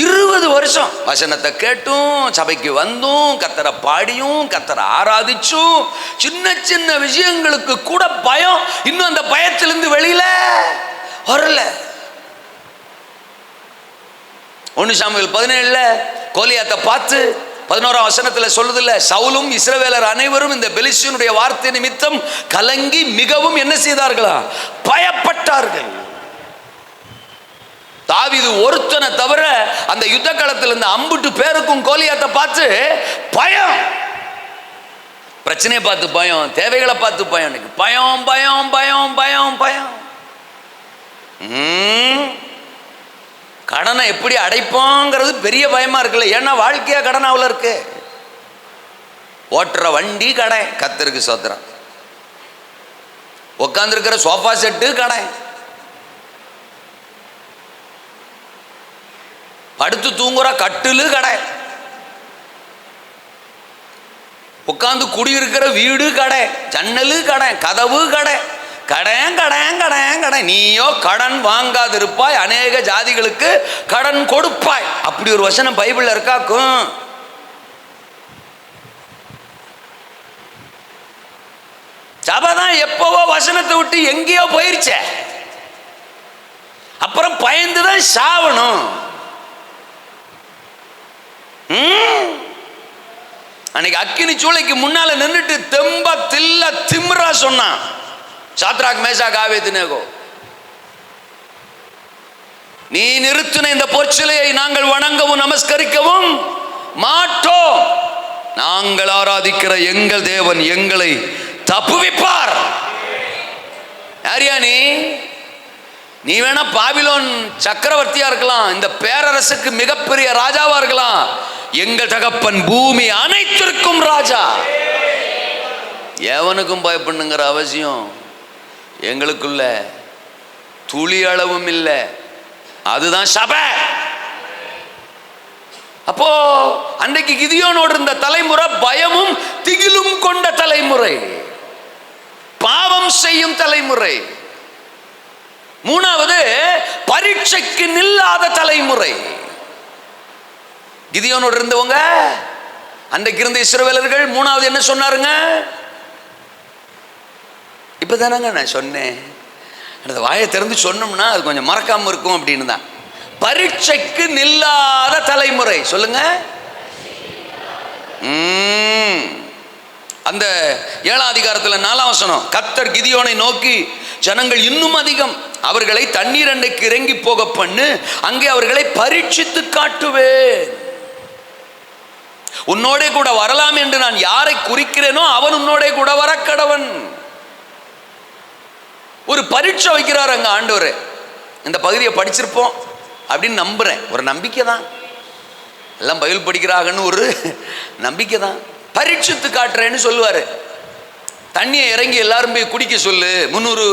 A: 20 வருஷம் வசனத்தை கேட்டும், சபைக்கு வந்தும், கர்த்தரை பாடியும், கர்த்தரை ஆராதிச்சும், சின்ன சின்ன விஷயங்களுக்கு கூட பயம். இன்னும் அந்த பயத்திலிருந்து வெளியில வரல. 1 சாமுவேல் 17 கோலியாத்தை பார்த்து 11ஆம் வசனத்தில் சொல்லுதில்ல, சவுலும் இஸ்ரவேலர் அனைவரும் இந்த பெலிஸ்தியனுடைய வார்த்தை நிமித்தம் கலங்கி மிகவும் என்ன செய்தார்களா? பயப்பட்டார்கள். தாவீது ஒருத்தனை தவிர அந்த யுத்த களத்தில் இருந்த அம்புட்டு பேருக்கும் கோலியாத்தை பார்த்து பயம். பிரச்சனையை பார்த்து பயம், தேவைகளை பார்த்து பயம், பயம் பயம் பயம் பயம் பயம். கடனை எப்படி அடைப்போங்கிறது பெரிய பயமா இருக்குல்ல. ஏன்னா வாழ்க்கையா கடனாவில் இருக்கு. ஓட்டுற வண்டி கடை, கர்த்தருக்கு ஸ்தோத்திரம். உட்கார்ந்துருக்கிற சோஃபா செட்டு கடை, படுத்து தூங்குற கட்டிலு கடை, உட்கார்ந்து குடியிருக்கிற வீடு கடை, ஜன்னலு கடை, கதவு கடை, கடன் கடன் கடன் கடன். நீயோ கடன் வாங்காதிருப்பாய், அநேக ஜாதிகளுக்கு கடன் கொடுப்பாய். அப்படி ஒரு வசனம் பைபிள்ல இருக்காக்கும். சபைதான் எப்பவோ வசனத்தை விட்டு எங்கேயோ போயிருச்ச. அப்புறம் பயந்துதான் சாவணும். அன்னைக்கு அக்கினி சூளைக்கு முன்னால நின்றுட்டு தெம்பா தில்ல திமிரா சொன்னான், சாத்ராக் மேஷாக் ஆபேத்நேகோ, நீ நிறுத்தின இந்த பொற்சிலையை நாங்கள் வணங்கவும் நமஸ்கரிக்கவும் மாட்டோம். நாங்கள் ஆராதிக்கிற எங்கள் தேவன் எங்களை தப்புவிப்பார். யாரியா நீ? நீ வேணா பாபிலோன் சக்கரவர்த்தியா இருக்கலாம், இந்த பேரரசுக்கு மிகப்பெரிய ராஜாவா இருக்கலாம். எங்கள் தகப்பன் பூமி அனைத்திற்கும் ராஜா. எவனுக்கும் பயப்படுங்கிற அவசியம் எங்களுக்குள்ள துளி அளவும் இல்லை. அதுதான் சபை. அப்போ அன்றைக்கு கிதியோனோடு இருந்த தலைமுறை பயமும் திகிலும் கொண்ட தலைமுறை, பாவம் செய்யும் தலைமுறை. 3வது பரீட்சைக்கு நில்லாத தலைமுறை. கிதியோனோடு இருந்தவங்க, அன்றைக்கு இருந்த இஸ்ரவேலர்கள் 3வது என்ன சொன்னாருங்க? இப்பதானங்க நான் சொன்னேன், அந்த வாயை திறந்து சொன்னோம்னா அது கொஞ்சம் மறக்காம இருக்கும் அப்படின்னு தான். பரீட்சைக்கு நில்லாத தலைமுறை. சொல்லுங்க. அந்த 7ஆம் அதிகாரத்தில் 4ஆம் வசனம், கர்த்தர் கிதியோனை நோக்கி, ஜனங்கள் இன்னும் அதிகம், அவர்களை தண்ணீர் அண்டைக்கு இறங்கி போக பண்ணு, அங்கே அவர்களை பரீட்சித்து காட்டுவேன். உன்னோடே கூட வரலாம் என்று நான் யாரை குறிக்கிறேனோ அவன் உன்னோடே கூட வர கடவன். ஒரு பரீட்சை வைக்கிறார் அங்க ஆண்டவர். இந்த பகுதியை படிச்சிருப்போம் அப்படின்னு நம்புறேன். ஒரு நம்பிக்கை தான், எல்லாம் பைபிள் படிக்கிறாங்கன்னு ஒரு நம்பிக்கை தான். பரீட்சித்து காட்டுறேன்னு சொல்லுவாரு. தண்ணியை இறங்கி எல்லாரும் போய் குடிக்க சொல்லு. 300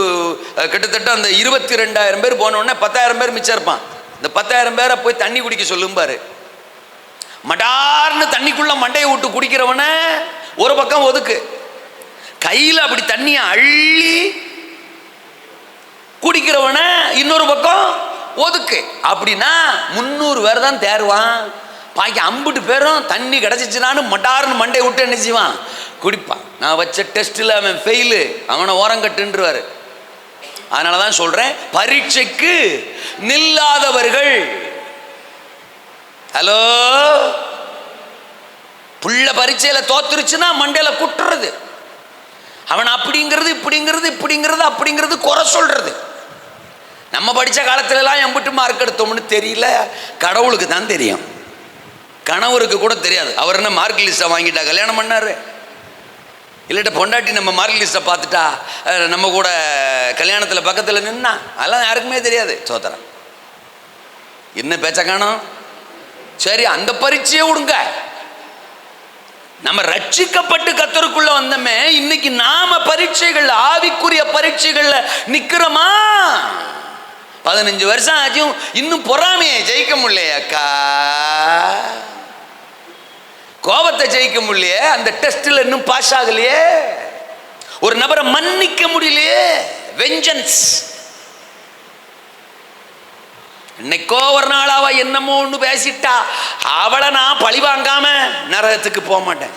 A: கிட்டத்தட்ட அந்த 22,000 பேர் போனோடனே 10,000 பேர் மிச்சம் இருப்பான். இந்த 10,000 பேரை போய் தண்ணி குடிக்க சொல்லும்பாரு. மடார்னு தண்ணிக்குள்ள மண்டையை விட்டு குடிக்கிறவன ஒரு பக்கம் ஒதுக்கு, கையில் அப்படி தண்ணியை அள்ளி குடிக்கிறவன இன்னொரு பக்கம் ஒதுக்கு. அப்படின்னா 300 பேர் தான் தேர்வான். பாக்கி 50 பேரும் தண்ணி கிடச்சிச்சுனான்னு மட்டார்னு மண்டை விட்டு என்ன செய்வான், குடிப்பான். நான் வச்ச டெஸ்ட்டில் அவன் ஃபெயிலு, அவனை ஓரங்கட்டுன்றுவார். அதனால தான் சொல்கிறேன், பரீட்சைக்கு நில்லாதவர்கள். ஹலோ, புள்ள பரீட்சையில் தோத்துருச்சுன்னா மண்டையில் குட்டுறது, அவன் அப்படிங்கிறது இப்படிங்கிறது இப்படிங்கிறது அப்படிங்கிறது குறை சொல்றது. நம்ம படித்த காலத்துலலாம் எம்பிட்டு மார்க் எடுத்தோம்னு தெரியல, கடவுளுக்கு தான் தெரியும். கணவருக்கு கூட தெரியாது. அவர் என்ன மார்க் லிஸ்ட்டை வாங்கிட்டா கல்யாணம் பண்ணாரு, இல்லட்ட பொண்டாட்டி நம்ம மார்க் லிஸ்ட்டை பார்த்துட்டா நம்ம கூட கல்யாணத்தில் பக்கத்தில் நின்னா, அதெல்லாம் யாருக்குமே தெரியாது. சோதரன் என்ன பேச்ச காணோம். சரி, அந்த பரீட்சையை விடுங்க. நம்ம ரட்சிக்கப்பட்டு கர்த்தருக்குள்ள வந்தமே, இன்னைக்கு நாம பரீட்சைகள், ஆவிக்குரிய பரீட்சைகள்ல நிக்கிறோமா? 15 வருஷம் ஆச்சும் இன்னும் பொறாமையை ஜெயிக்க முடியலையே அக்கா, கோபத்தை ஜெயிக்க முடியலையே, அந்த டெஸ்ட்ல இன்னும் பாஸ் ஆகலையே, ஒரு நபரை மன்னிக்க முடியலையே. வெஞ்சன்ஸ். இன்னைக்கோ ஒரு நாள் அவ என்னமோ ஒன்று பேசிட்டா, அவளை நான் பழி வாங்காம நரகத்துக்கு போக மாட்டேன்.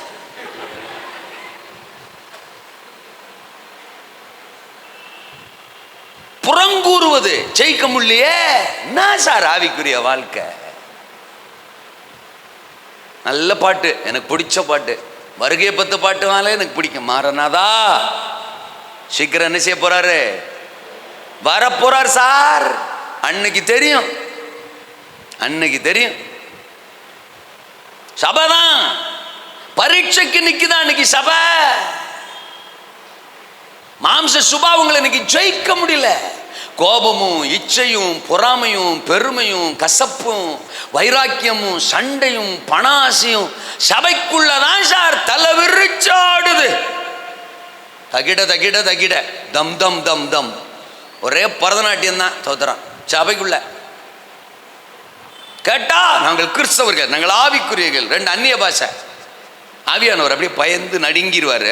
A: புறங்கூறுவது ஜெயிக்க முடியலையே. என்ன சார் ஆவிக்குரிய வாழ்க்கை? நல்ல பாட்டு, எனக்கு பிடிச்ச பாட்டு, வருகையை 10 பாட்டுனாலே எனக்கு பிடிக்கும். மாறனாதா சீக்கிரம் என்ன செய்ய போறாரு, வரப்போறார் சார். அன்னைக்கு தெரியும், அன்னைக்கு தெரியும். சபைதான் பரீட்சைக்கு நிக்குதான் அன்னைக்கு சபை. மாம்ச சுபாவங்களை இன்னைக்கு ஜெயிக்க முடியல. கோபமும் இச்சையும் பொறாமையும் பெருமையும் கசப்பும் வைராக்கியமும் சண்டையும் பணாசியும் சபைக்குள்ளதான் சார் தலை விரிச்சாடுது. தகிட தகிட தகிட தம் தம் தம் தம், ஒரே பரதநாட்டியம் தான் தோத்துறான் சபைக்குள்ள. கேட்டா நாங்கள் கிறிஸ்தவர்கள், நாங்கள் ஆவிக்குரியர்கள், 2 அந்நிய பாஷை. ஆவியானவர் அப்படியே பயந்து நடுங்கிடுவார்.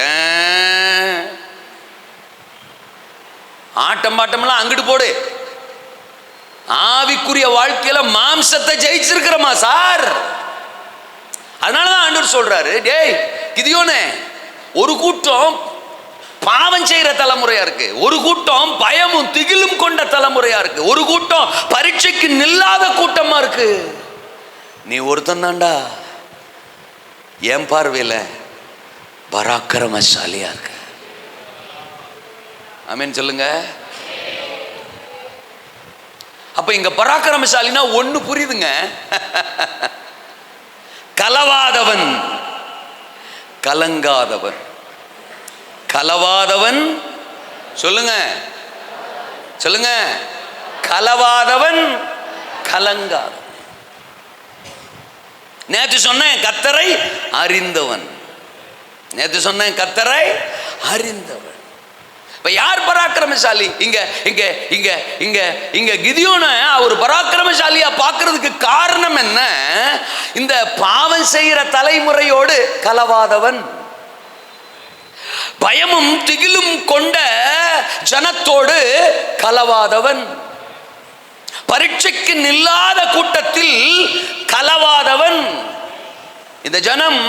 A: ஆட்டம் பாட்டம்லாம் அங்கிட்டு போடு. ஆவிக்குரிய வாழ்க்கையில மாம்சத்தை ஜெயிச்சிருக்கிறோமா சார்? அதனாலதான் ஆண்டவர் சொல்றாரு, டேய் கிதியோனே, ஒரு கூட்டம் பாவம் செய்யற தலைமுறையா இருக்கு, ஒரு கூட்டம் பயமும் திகிலும் கொண்ட தலைமுறையா இருக்கு, ஒரு கூட்டம் பரீட்சைக்கு நில்லாத கூட்டமா இருக்கு. நீ ஒருத்தன் தான்டா என் பார்வையில பராக்கிரமசாலியா இருக்க. ஆமென் சொல்லுங்க. அப்ப இங்க பராக்கிரமசாலினா ஒண்ணு புரியுதுங்க, கலவாதவன் கலங்காதவன். கலவாதவன் சொல்லுங்க, சொல்லுங்க, கலவாதவன் கலங்காதவன். நேற்று சொன்னேன் கர்த்தரை அறிந்தவன், நேற்று சொன்னேன் கர்த்தரை அறிந்தவன். இப்ப யார் பராக்கிரமசாலி? இங்க இங்க இங்க இங்க இங்க கிதியோனை அவர் பராக்கிரமசாலியா பார்க்கிறதுக்கு காரணம் என்ன? இந்த பாவம் செய்கிற தலைமுறையோடு கலவாதவன், பயமும் திகிலும் கொண்ட ஜனத்தோடு கலவாதவன், பரீட்சைக்கு நில்லாத கூட்டத்தில் கலவாதவன். இந்த ஜனம்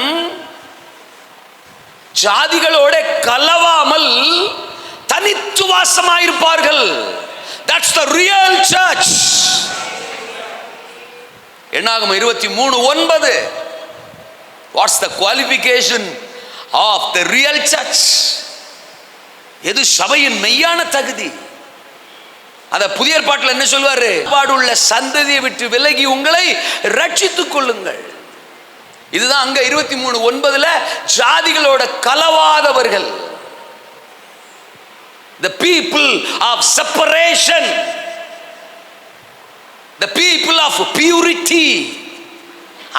A: ஜாதிகளோட கலவாமல் தனித்து வாசமாயிருப்பார்கள். That's the real church. என்னாகும் 23:9. What's the qualification of the real church? எது சபையின் மெய்யான தகுதி? அத புதிய ஏற்பாட்டில் என்ன சொல்வாரு? பாடுள்ள சந்ததியை விட்டு விலகி உங்களை ரட்சித்துக் கொள்ளுங்கள். இதுதான் அங்க 23:9 ஜாதிகளோட கலவாதவர்கள், the people of separation, the people of purity.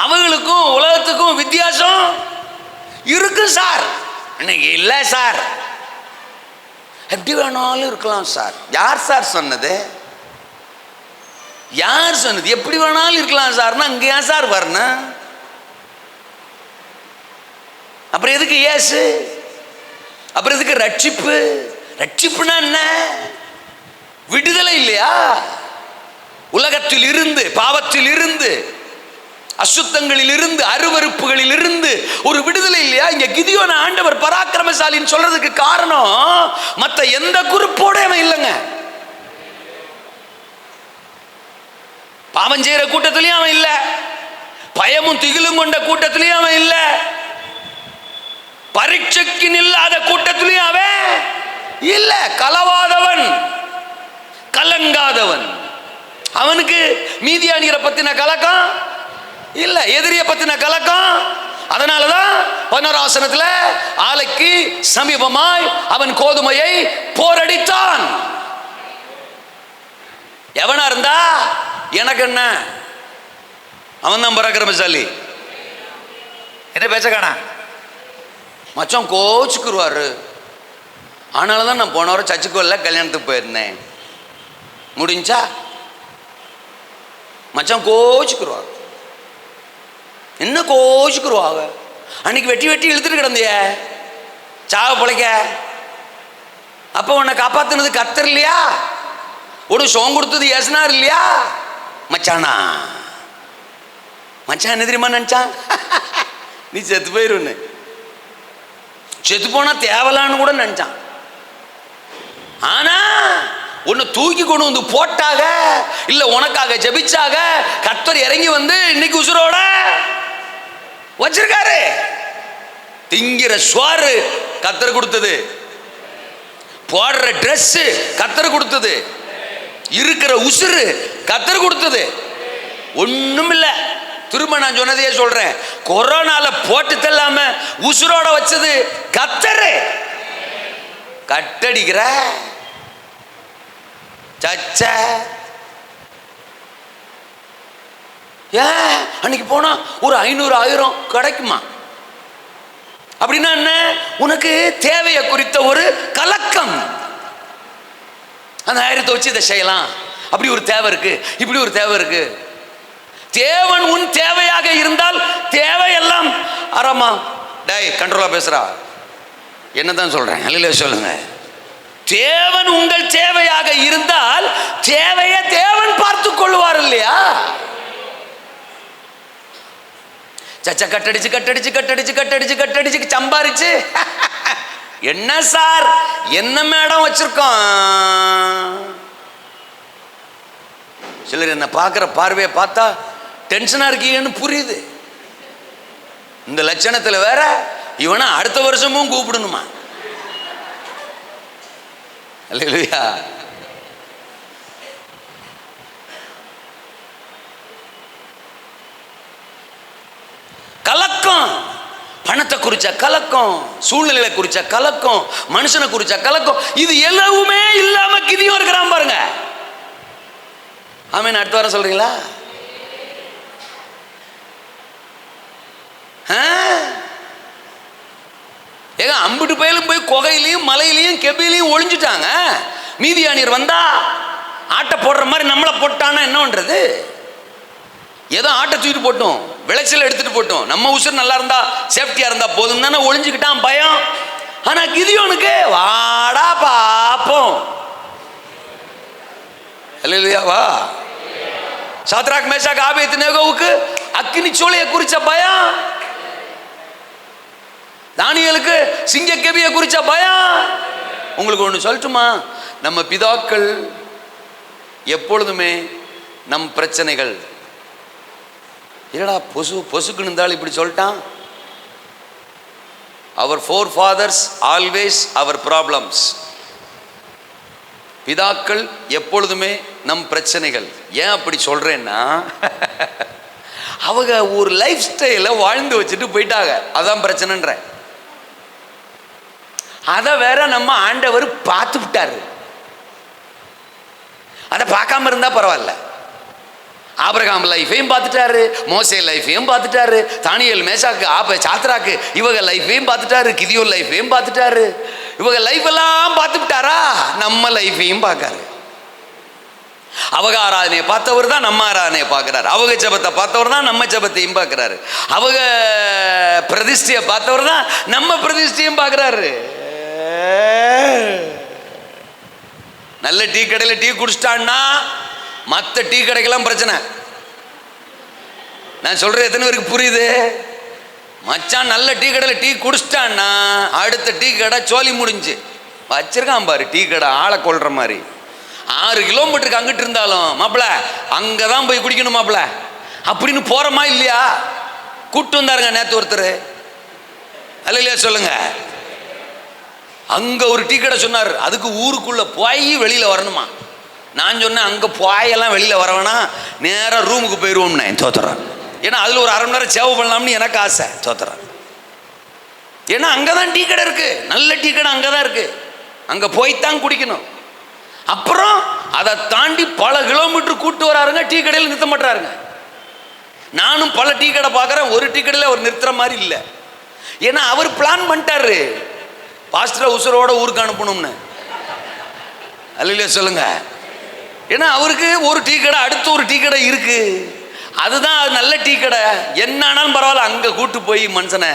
A: அவங்களுக்கும் உலகத்துக்கும் வித்தியாசம் இருக்கு சார். இன்னைக்கு இல்ல சார், எப்படி வேணாலும் இருக்கலாம் சார். யார் சார் சொன்னது? யார் சொன்னது? எப்படி வேணாலும் இருக்கலாம் சார்னா அங்க ஏன் சார் வரணும்? அப்புறம் எதுக்கு இயேசு? அப்புறம் எதுக்கு ரட்சிப்பு? ரட்சிப்புனா என்ன? விடுதலை இல்லையா? உலகத்தில் இருந்து, பாவத்தில் இருந்து, அசுத்தங்களில் இருந்து, அருவருப்புகளில் இருந்து ஒரு விடுதலை இல்லையா? இங்க கிதியோன் ஆண்டவர் பராக்கிரமசாலின்னு சொல்றதுக்கு காரணம் மற்ற எந்த குறிப்போட அவன் இல்லைங்க. பாவம் செய்யற கூட்டத்திலையும் அவன் இல்ல, பயமும் திகிலும் கொண்ட கூட்டத்திலையும் அவன் இல்ல, பரீட்சைக்கு இல்லாத கூட்டத்திலையும் அவன் இல்ல. களவாதவன், கலங்காதவன். அவனுக்கு மீதியானியரை பத்தின கலக்கம் இல்ல, எதிரிய பத்தின கலக்கம். அதனாலதான் 11 வசனத்துல ஆலைக்கு சமீபமாய் அவன் கோதுமையை போரடித்தான். எவனா இருந்தா எனக்கு என்ன, அவன் தான் பராக்கிரமசாலி. என்ன பேச காணா மச்சான் கோச்சுக்குருவாரு. ஆனால்தான் நான் போன வாரம் சர்ச்சுக்குள்ள கல்யாணத்துக்கு போயிருந்தேன். முடிஞ்சா மச்சான் கோச்சுக்குருவாங்க. என்ன கோச்சுக்குருவாங்க? அன்னைக்கு வெட்டி வெட்டி இழுத்துட்டு கிடந்திய சாவ பிழைக்க. அப்ப உன்னை காப்பாத்துனது கர்த்தர் இல்லையா? உனக்கு சோம் கொடுத்தது ஏசுனார் இல்லையா? மச்சானா, மச்சான் என்ன தெரியுமா நினைச்சான்? நீ செத்து போயிருன்னு, செத்து போனா தேவலான்னு கூட நினைச்சான். ஆனா உன்னை தூக்கி கொண்டு வந்து போட்டாக, இல்ல உனக்காக ஜெபிச்சாக, கர்த்தர் இறங்கி வந்து இன்னைக்கு உசுரோட வச்சிருக்காரு. திங்கிற சோறு கர்த்தர் கொடுத்தது, போடுற ட்ரெஸ் கர்த்தர் கொடுத்தது, இருக்கிற உசுறு கர்த்தர் கொடுத்தது. ஒண்ணும் இல்ல. திரும்ப நான் சொன்னதையே சொல்றேன், கொரோனால போட்டு தள்ளாம உசுரோட வச்சது கர்த்தர். கட்டடிக்கிற சச்ச ஏன் அன்னைக்கு போனா ஒரு 500-1000 கிடைக்குமா? அப்படின்னா என்ன? உனக்கு தேவையை குறித்த ஒரு கலக்கம். அந்த 1000 வச்சு இதை செய்யலாம், அப்படி ஒரு தேவை இருக்கு, இப்படி ஒரு தேவை இருக்கு. தேவன் உன் தேவையாக இருந்தால் தேவையெல்லாம் ஆராமா. டேய் கண்ட்ரோலா பேசுறா, என்னதான் சொல்றேன், அல்ல சொல்லுங்க. தேவன் உங்கள் தேவையாக இருந்தால் தேவையை தேவன் பார்த்துக் கொள்வார் இல்லையா? சச்ச கட்டடிச்சு கட்டடிச்சு கட்டடிச்சு கட்டடிச்சு கட்டடிச்சு சம்பாரிச்சு என்ன சார் என்ன மேடம் வச்சிருக்கோம். சிலர் என்ன பார்க்குற பார்வையை பார்த்தா டென்ஷனா இருக்கீங்கன்னு புரியுது. இந்த லட்சணத்தில் வேற இவனை அடுத்த வருஷமும் கூப்பிடணுமா? அல்லேலூயா. கலக்கம், பணத்தை குறிச்ச கலக்கம், சூழ்நிலையை குறிச்ச கலக்கம், மனுஷனை குறிச்ச கலக்கம், இது எதுவுமே இல்லாம கிதியோன் இருக்கிறான் பாருங்க. ஆமென். அடுத்த வாரம் சொல்றீங்களா? ஏங்க அம்பிட்டு பயலும் போய் குகையிலையும் மலையிலையும் கெபிலையும் ஒளிஞ்சுட்டாங்க. மீதியானியர் வந்தா ஆட்டை போடுற மாதிரி நம்மளை போட்டானா என்ன பண்றது? ஏதோ ஆட்டை தூக்கிட்டு போட்டோம், விளைச்சல் எடுத்துட்டு போட்டோம், நம்ம உசுர் நல்லா இருந்தா சேஃப்டியா இருந்தா போதும் தானே ஒளிஞ்சுக்கிட்டான் பயம். ஆனா கிதியோனுக்கு வாடா பாப்போம். அல்லேலூயாவா. சாத்ராக் மேஷாக் ஆபேத்நேகோவுக்கு அக்கினி சூளையை குறிச்ச பயம், தானியேலுக்கு சிங்கக்கெபியை குறிச்ச பயம். உங்களுக்கு ஒன்று சொல்லட்டுமா? நம்ம பிதாக்கள் எப்பொழுதுமே நம் பிரச்சனைகள், என்னடா பொசுக்குன்னு இருந்தாலும் இப்படி சொல்லிட்டான். அவர் forefathers always our problems. பிதாக்கள் எப்பொழுதுமே நம் பிரச்சனைகள். ஏன் அப்படி சொல்றேன்னா, அவங்க ஒரு லைஃப் ஸ்டைல வாழ்ந்து வச்சுட்டு போயிட்டாங்க, அதான் பிரச்சனைன்ற. அதை வேற நம்ம ஆண்டவர் பார்த்து விட்டாரு. அதை பார்க்காம இருந்தா பரவாயில்ல. ஆபிரகாம் லைஃபையும் பார்த்துட்டாரு, மோசே லைஃபையும் பார்த்துட்டாரு, தானியேல் மேஷாக்கு சாத்ராக்கு இவங்க லைஃபையும் பார்த்துட்டாரு, கிதியோன் லைஃபையும் பார்த்துட்டாரு. இவங்க லைஃப் எல்லாம் பார்த்து விட்டாரா? நம்ம லைஃபையும் பார்க்காரு. அவங்க ஆராதனையை பார்த்தவர் தான் நம்ம ஆராதனையை பார்க்கிறாரு. அவங்க ஜெபத்தை பார்த்தவர் தான் நம்ம ஜெபத்தையும் பார்க்கிறாரு. அவங்க பிரதிஷ்டையை பார்த்தவர் தான் நம்ம பிரதிஷ்டையும் பார்க்கிறாரு. நல்ல டீ கடையில் டீ குடிச்சிட்டான்னா மற்ற டீ கடைக்கெல்லாம் பிரச்சனை. நான் சொல்றேன், எத்தனை பேருக்கு புரியுது? மச்சான் நல்ல டீ கடையில் டீ குடிச்சிட்டான்னா அடுத்த டீ கடை சோலி முடிஞ்சு வச்சிருக்கான் பாரு டீ கடை, ஆளை கொள்ற மாதிரி. 6 கிலோமீட்டருக்கு அங்கிட்டு இருந்தாலும் மாப்பிள்ள அங்கதான் போய் குடிக்கணும் மாப்பிள்ள அப்படின்னு போறோமா இல்லையா? கூட்டு வந்தாருங்க நேத்து ஒருத்தர், அல்ல இல்லையா சொல்லுங்க. அங்க ஒரு டீ கடை சொன்னார், அதுக்கு ஊருக்குள்ள போய் வெளியில வரணுமா. நான் சொன்னேன் அங்க போயெல்லாம் வெளியில வரவேனா, நேராக ரூமுக்கு போயிடுவோம்னே. தோத்துறான். ஏன்னா அதுல ஒரு 1/2 மணி நேரம் சேவ் பண்ணலாம்னு எனக்கு ஆசை. தோத்துறான். ஏன்னா அங்கதான் டீ கடை இருக்கு, நல்ல டீ கடை அங்கதான் இருக்கு, அங்க போய்த்தான் குடிக்கணும். அப்புறம் அதை தாண்டி பல கிலோமீட்டர் கூட்டு வராருங்க, டீ கடையில் நிறுத்த மாட்டாருங்க. நானும் பல டீ கடை பார்க்குறேன், ஒரு டீ கடையில் அவர் நிறுத்துற மாதிரி இல்லை. ஏன்னா அவர் பிளான் பண்ணிட்டாரு, பாஸ்டரை உசுரோட ஊருக்கு அனுப்பணும்னு. அல்ல சொல்லுங்க. ஏன்னா அவருக்கு ஒரு டீ கடை அடுத்து ஒரு டீ கடை இருக்கு, அதுதான் அது நல்ல டீ கடை. என்ன ஆனாலும் பரவாயில்ல அங்க கூட்டு போய் மனுஷனை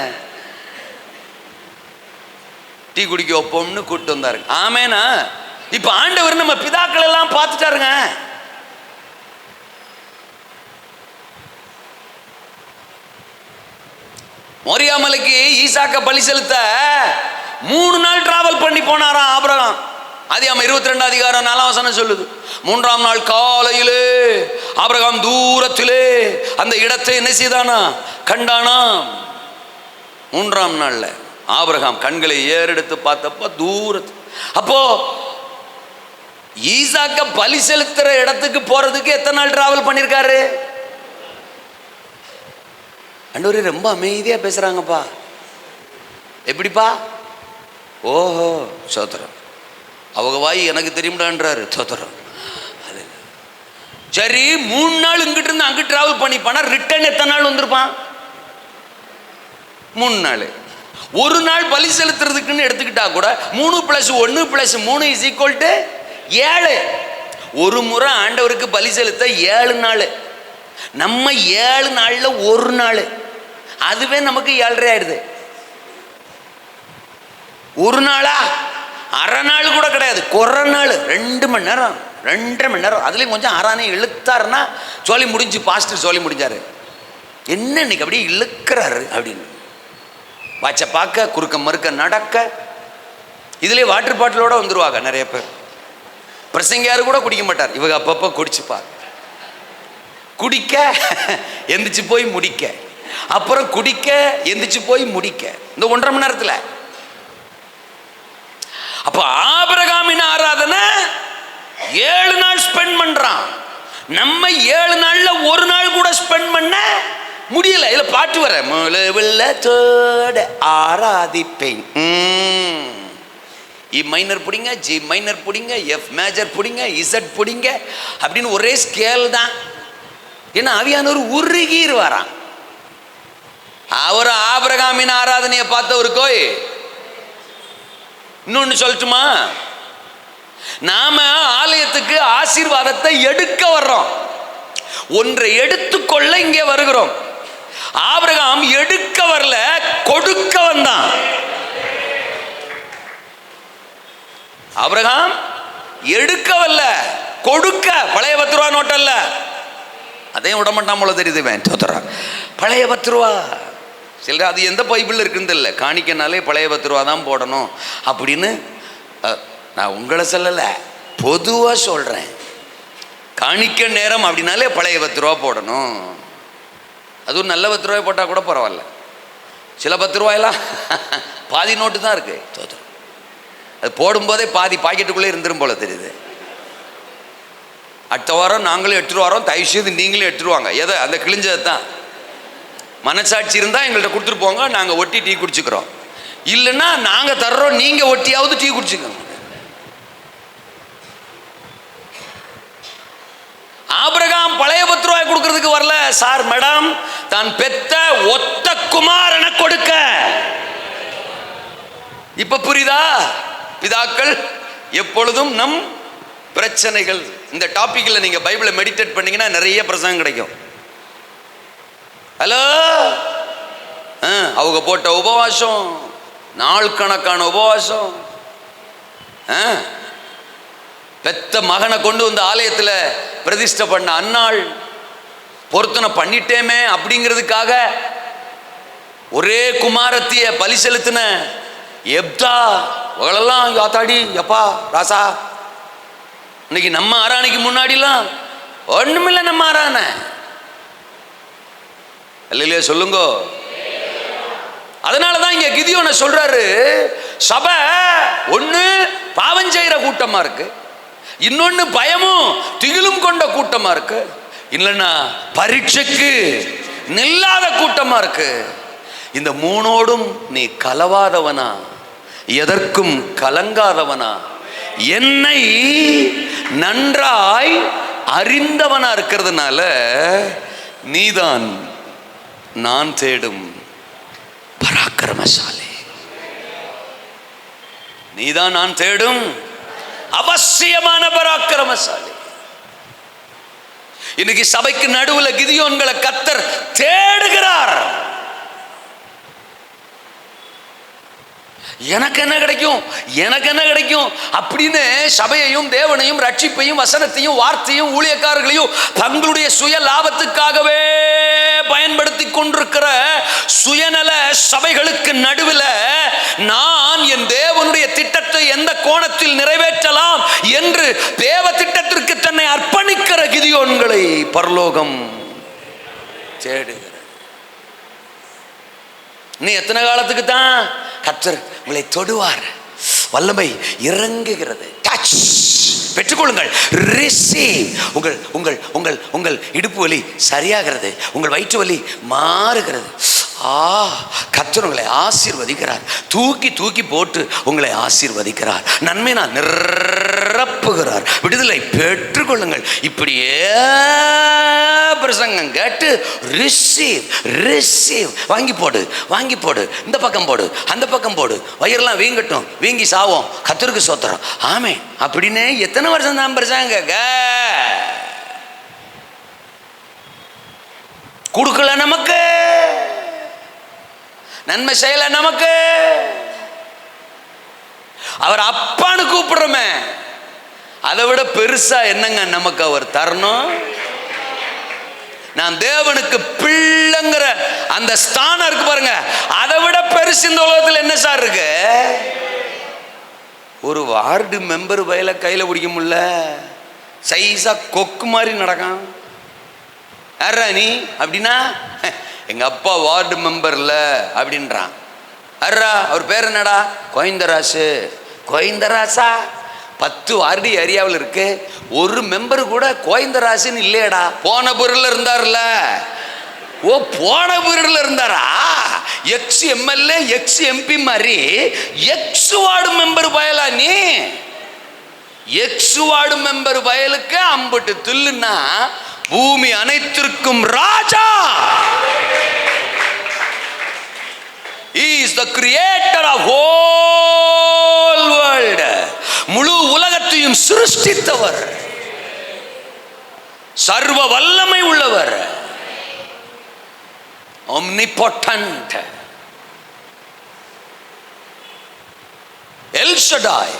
A: டீ குடிக்க வைப்போம்னு கூட்டு வந்தாரு. ஆமேனா? இப்ப ஆண்டவர் நம்ம பிதாக்கள் எல்லாம் பார்த்துட்டாருங்க. மோரியா மலைக்கு ஈசாக்க பலி செலுத்த 3 நாள் டிராவல் பண்ணி போனாராம் ஆபிரகாம். ஆதியாகமம் 22 அதிகாரம் 4ஆம் வசனம் சொல்லுது. 3ஆம் நாள் காலையிலே ஆபிரகாம் தூரத்திலே அந்த இடத்தை என்ன செய்தானா? கண்டானா. 3ஆம் நாள்ல ஆபிரகாம் கண்களை ஏறெடுத்து பார்த்தப்ப தூரத்து. அப்போ ஈசாக்க பலி செலுத்துற இடத்துக்கு போறதுக்கு எத்தனை நாள் டிராவல் பண்ணிருக்காரு? அண்டவரே ரொம்ப அமைதியா பேசுறாங்கப்பா. எப்படிப்பா? ஓஹோ சோத்திரம், அவங்க வாய் எனக்கு தெரியும்டான்றாரு. சோத்திரம். சரி 3 நாள் இங்கிட்டு இருந்து அங்கிட்டு டிராவல் பண்ணிப்பானா, ரிட்டர்ன் எத்தனை நாள் வந்திருப்பான்? 3 நாள். ஒரு நாள் பலி செலுத்துறதுக்குன்னு எடுத்துக்கிட்டா கூட 3 + 1 + 3 = 7. ஒரு முறை ஆண்டவருக்கு பலி செலுத்த 7 நாள். நம்ம 7 நாள்ல ஒரு நாள், அதுவே நமக்கு 7.5 ஆயிடுது. ஒரு நாளா? அரை நாள் கூட கிடையாது, குறை நாள். 2 மணி நேரம் 2.5 மணி நேரம். அதுலேயும் கொஞ்சம் அரானே இழுத்தாருன்னா சோலி முடிஞ்சு, பாஸ்டர் சோலி முடிஞ்சாரு. என்ன இன்னைக்கு அப்படியே இழுக்கிறாரு அப்படின்னு வாட்ச பார்க்க, குறுக்க மறுக்க நடக்க. இதுலேயே வாட்டர் பாட்டிலோட வந்துருவாங்க நிறைய பேர். பிரசங்கியாரு கூட குடிக்க மாட்டார், இவங்க அப்பப்போ குடிச்சுப்பா. குடிக்க எந்திரிச்சு போய் முடிக்க, அப்புறம் குடிக்க எந்திரிச்சு போய் முடிக்க, இந்த 1.5 மணி நேரத்தில். அப்ப ஆபிரகாமின் ஆராதனை 7 நாள் ஸ்பெண்ட் பண்றான். நம்ம 7 நாள்ல ஒரு நாள் கூட ஸ்பெண்ட் பண்ண முடியல. இதுல பாட்டு வர வெள்ளத்தோட ஆராதிப்பேன். இ மைனர் பிடிங்க, ஜி மைனர் பிடிங்க, எஃப் மேஜர் பிடிங்க, இசட் பிடிங்க அப்படின்னு ஒரே ஸ்கேல் தான். ஏன்னா ஆவியானவர் உருகிடுவாராம். அவர் ஆபிரகாமின் ஆராதனையை பார்த்தவருக்கோ இன்னொன்னு சொல்லட்டுமா? நாம ஆலயத்துக்கு ஆசீர்வாதத்தை எடுக்க வர்றோம், ஒன்றை எடுத்துக்கொள்ள இங்கே வருகிறோம். ஆபிரகாம் எடுக்க வரல, கொடுக்க வந்தான். ஆபிரகாம் எடுக்க வரல, கொடுக்க. பழைய 10 ரூபா நோட்டு அல்ல, அதையும் விட மாட்டான் போல தெரியுது. பழைய 10 ரூபா சில அது எந்த பைபிள் இருக்குன்னு தெரியல. காணிக்கனாலே பழைய 10 ரூபா தான் போடணும் அப்படின்னு நான் உங்களை சொல்லலை, பொதுவாக சொல்கிறேன். காணிக்க நேரம் அப்படின்னாலே பழைய 10 ரூபா போடணும். அதுவும் நல்ல 10 ரூபாய் போட்டால் கூட பரவாயில்ல. சில 10 ரூபாயெல்லாம் பாதி நோட்டு தான் இருக்கு. அது போடும்போதே பாதி பாக்கெட்டுக்குள்ளே இருந்துரும் போல தெரியுது. அடுத்த வாரம் நாங்களும் 8 ரூபா வரோம், தயவு செய்து நீங்களும் 8 ரூபாங்க. எதை? அந்த கிழிஞ்சது தான். மனசாட்சி இருந்தால் எங்கள்கிட்ட கொடுத்துட்டு போங்க, நாங்கள் ஒட்டி டீ குடிச்சுக்கிறோம். இல்லைன்னா நாங்கள் தர்றோம், நீங்கள் ஒட்டியாவது டீ குடிச்சுக்கோங்க. ஆபிரகாம் பழைய 10 ரூபாய் கொடுக்கறதுக்கு வரல சார், மேடம், தான் பெத்த ஒத்த குமாரனை கொடுக்க. இப்ப புரியுதா? பிதாக்கள் எப்பொழுதும் நம் பிரச்சனைகள். இந்த டாபிக்ல நீங்க பைபிளை மெடிடேட் பண்ணீங்கன்னா நிறைய பிரசங்கம் கிடைக்கும். ஹலோ, அவங்க போட்ட உபவாசம், நாள் கணக்கான உபவாசம். பெத்த மகனை கொண்டு வந்து ஆலயத்தில் பிரதிஷ்டை பண்ண அன்னாள், பொருத்தனை பண்ணிட்டேமே அப்படிங்கிறதுக்காக ஒரே குமாரத்திய பலி செலுத்தின எப்தா, அவங்களெல்லாம் யாத்தாடி எப்பா ராசா. இன்னைக்கு நம்ம ஆராணிக்கு முன்னாடிலாம் ஒண்ணுமில்லை, நம்ம ஆரான இல்லையா சொல்லுங்க. அதனாலதான் இங்க கிதியோனை சொல்றாரு, சபை ஒண்ணு பாவம் செய்யற கூட்டமா இருக்கு, இன்னொன்னு பயமும் திகிலும் கொண்ட கூட்டமா இருக்கு, இல்லைன்னா பரீட்சைக்கு நில்லாத கூட்டமா இருக்கு. இந்த மூணோடும் நீ கலவாதவனா, எதற்கும் கலங்காதவனா, என்னை நன்றாய் அறிந்தவனா இருக்கிறதுனால நீதான் நான் தேடும் பராக்கிரமசாலி, நீதான் நான் தேடும் அவசியமான பராக்கிரமசாலி. இன்னைக்கு சபைக்கு நடுவில் கிதியோன்களை கர்த்தர் தேடுகிறார். எனக்கு என்ன கிடைக்கும், எனக்கு என்ன கிடைக்கும் அப்படின்னு சபையையும் தேவனையும் ரட்சிப்பையும் வசனத்தையும் வார்த்தையும் ஊழியக்காரர்களையும் தங்களுடைய சுய லாபத்துக்காகவே பயன்படுத்தி கொண்டிருக்கிற சுயநல சபைகளுக்கு நடுவில் நான் என் தேவனுடைய திட்டத்தை எந்த கோணத்தில் நிறைவேற்றலாம் என்று தேவ திட்டத்திற்கு தன்னை அர்ப்பணிக்கிற கிதியோன்களை பரலோகம் தேடுகிறார். நீ எத்தனை காலத்துக்கு தான் கர்த்தர் உங்களை தொடுவார், வல்லமை இறங்குகிறது, டச் பெற்றுக்கொள்ளுங்கள், ரிசீவ். உங்கள் உங்கள் உங்கள் உங்கள் இடுப்பு வலி சரியாகிறது, உங்கள் வயிற்று வலி மாறுகிறது. கர்த்தர் உங்களை ஆசீர்வதிக்கிறார், தூக்கி தூக்கி போட்டு உங்களை ஆசீர்வதிக்கிறார், நன்மையினால் நிரப்புகிறார், விடுதலை பெற்றுக்கொள்ளுங்கள். இப்படியே பிரசங்கம் கேட்டு ரிசீவ் ரிசீவ், வாங்கி போடு வாங்கி போடு, இந்த பக்கம் போடு அந்த பக்கம் போடு, வயிறெல்லாம் வீங்கட்டும், வீங்கி சாவோம், கர்த்தருக்கு ஸ்தோத்திரம் ஆமே அப்படின்னு எத்தனை வருஷம் தான் பிரசங்க கொடுக்கல, நமக்கு நன்மை செய்யல, நமக்கு அவர் அப்பான்னு கூப்பிடுறோமே, அதை விட பெருசா என்னங்க நமக்கு அவர் தரணும்? நான் தேவனுக்கு பிள்ளைங்கிற அந்த ஸ்தானம் இருக்கு பாருங்க, அதை விட பெருசு இந்த உலகத்தில் என்ன சார் இருக்கு? ஒரு வார்டு மெம்பர் வயல கையில பிடிக்க முடியல, சைஸா கொக்கு மாதிரி நடக்கான். யாரா நீ அப்படின்னா, எங்க அப்பா வார்டு மெம்பர்ல அப்படின்றான். அர்ரா அவர் பேர் என்னடா? கோவிந்தராசு. கோவிந்தராசா? 10 வார்டு ஏரியாவில் இருக்கு, ஒரு மெம்பர் கூட கோவிந்தராசுன்னு இல்லையடா. போன பொருள் இருந்தார்ல, ஓ போன பொருள் இருந்தாரா? எக்ஸ் எம்எல்ஏ எக்ஸ் எம்பி மாதிரி எக்ஸ் வார்டு மெம்பர் பயலா நீ? எக்ஸ் வார்டு மெம்பர் பயலுக்கு அம்பட்டு தில்லுன்னா பூமி அனைத்திற்கும் ராஜா. He is the creator of whole world. முழு உலகத்தையும் சிருஷ்டித்தவர், சர்வ வல்லமை உள்ளவர், omnipotent, எல் ஷடாய்.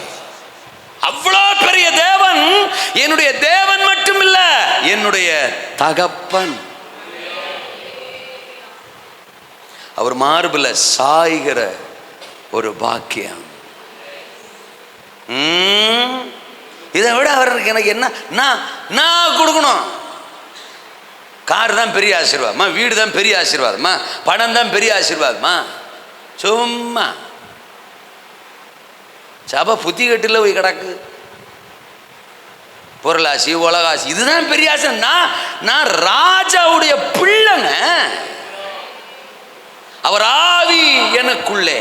A: அவ்வளோ பெரிய தேவன், என்னுடைய தேவன் மட்டும் இல்ல, என்னுடைய தகப்பன். அவர் மார்பில் சாய்கிற ஒரு பாக்கியம். இதை விட அவருக்கு எனக்கு என்ன நான் கொடுக்கணும்? கார் தான் பெரிய ஆசீர்வாதமா, வீடு தான் பெரிய ஆசீர்வாதமா, பணம் தான் பெரிய ஆசீர்வாதமா? சும்மா சபை புத்தி கட்டில போய் கிடக்கு, பொருளாசி உலகாசி, இதுதான் பெரிய ஆசை. நான் ராஜாவுடைய பிள்ளைங்க. அவர் ஆவி எனக்குள்ளே,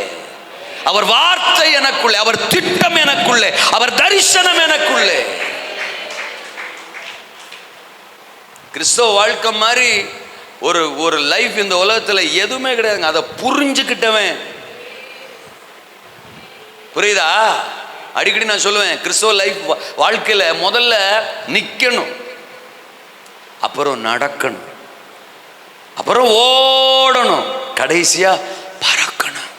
A: அவர் வார்த்தை எனக்குள்ளே, அவர் திட்டம் எனக்குள்ளே, அவர் தரிசனம் எனக்குள்ளே. கிறிஸ்தவ வாழ்க்கை மாதிரி ஒரு லைஃப் இந்த உலகத்தில் எதுவுமே கிடையாதுங்க. அதை புரிஞ்சுக்கிட்டவன், புரியுதா? அடிக்கடி நான் சொல்லுவேன், கிறிஸ்தவ லைஃப் வாழ்க்கையில் முதல்ல நிற்கணும், அப்புறம் நடக்கணும், அப்புறம் ஓடணும், கடைசியா பறக்கணும்.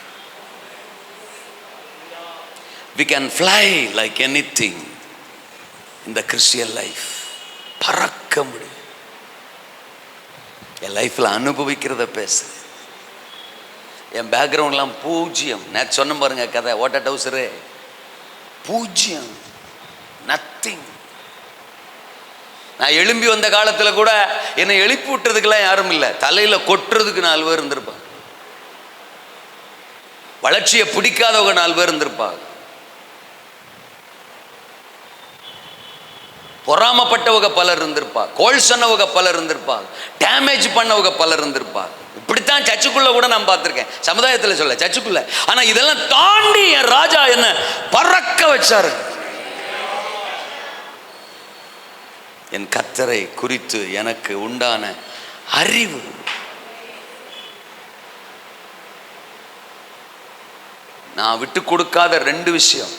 A: We can fly like anything in the Christian life. பறக்க முடியும். என் லைஃப்ல அனுபவிக்கிறத பேசு. என் பேக்ரவுண்ட்லாம் பூஜ்ஜியம். நேற்று சொன்ன பாருங்க கதை, ஓட்ட டவுசரு பூஜ்ஜியம், நத்திங். நான் எழும்பி வந்த காலத்துல கூட என்னை எழுப்பி விட்டுறதுக்கெல்லாம் யாரும் இல்லை, தலையில கொட்டுறதுக்கு 4 பேர் இருந்திருப்பாங்க. வளர்ச்சியை பிடிக்காதவங்க 4 பேர் இருந்திருப்பாங்க. பொறாமப்பட்டவங்க பலர் இருந்திருப்பாங்க, கோல் சொன்னவங்க பலர் இருந்திருப்பாங்க, டேமேஜ் பண்ணவங்க பலர் இருந்திருப்பாங்க. இப்படித்தான் சர்ச்சுக்குள்ள கூட நான் பார்த்திருக்கேன், சமுதாயத்தில் சொல்ல சர்ச்சுக்குள்ள. ஆனா இதெல்லாம் தாண்டி என் ராஜா என்ன பறக்க வச்சாரு. என் கர்த்தரை குறித்து எனக்கு உண்டான அறிவு. நான் விட்டு கொடுக்காத 2 விஷயம்,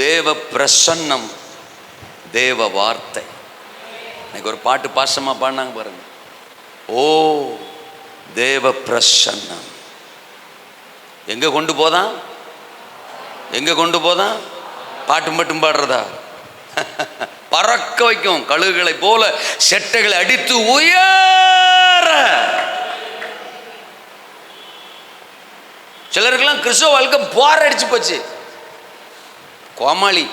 A: தேவ பிரசன்னம், தேவ வார்த்தை. எனக்கு ஒரு பாட்டு பாசமா பாடினாங்க பாருங்க, ஓ தேவ பிரசன்னம். எங்க கொண்டு போதான், எங்க கொண்டு போதான்? பாட்டு மட்டும் பாடுறதா? பறக்க வைக்கும், கழுகுகளை போல செட்டைகளை அடித்து உயர. சிலருக்கெல்லாம் கிறிஸ்தவ வாழ்க்கை போர் அடிச்சு போச்சு. கோமாளி,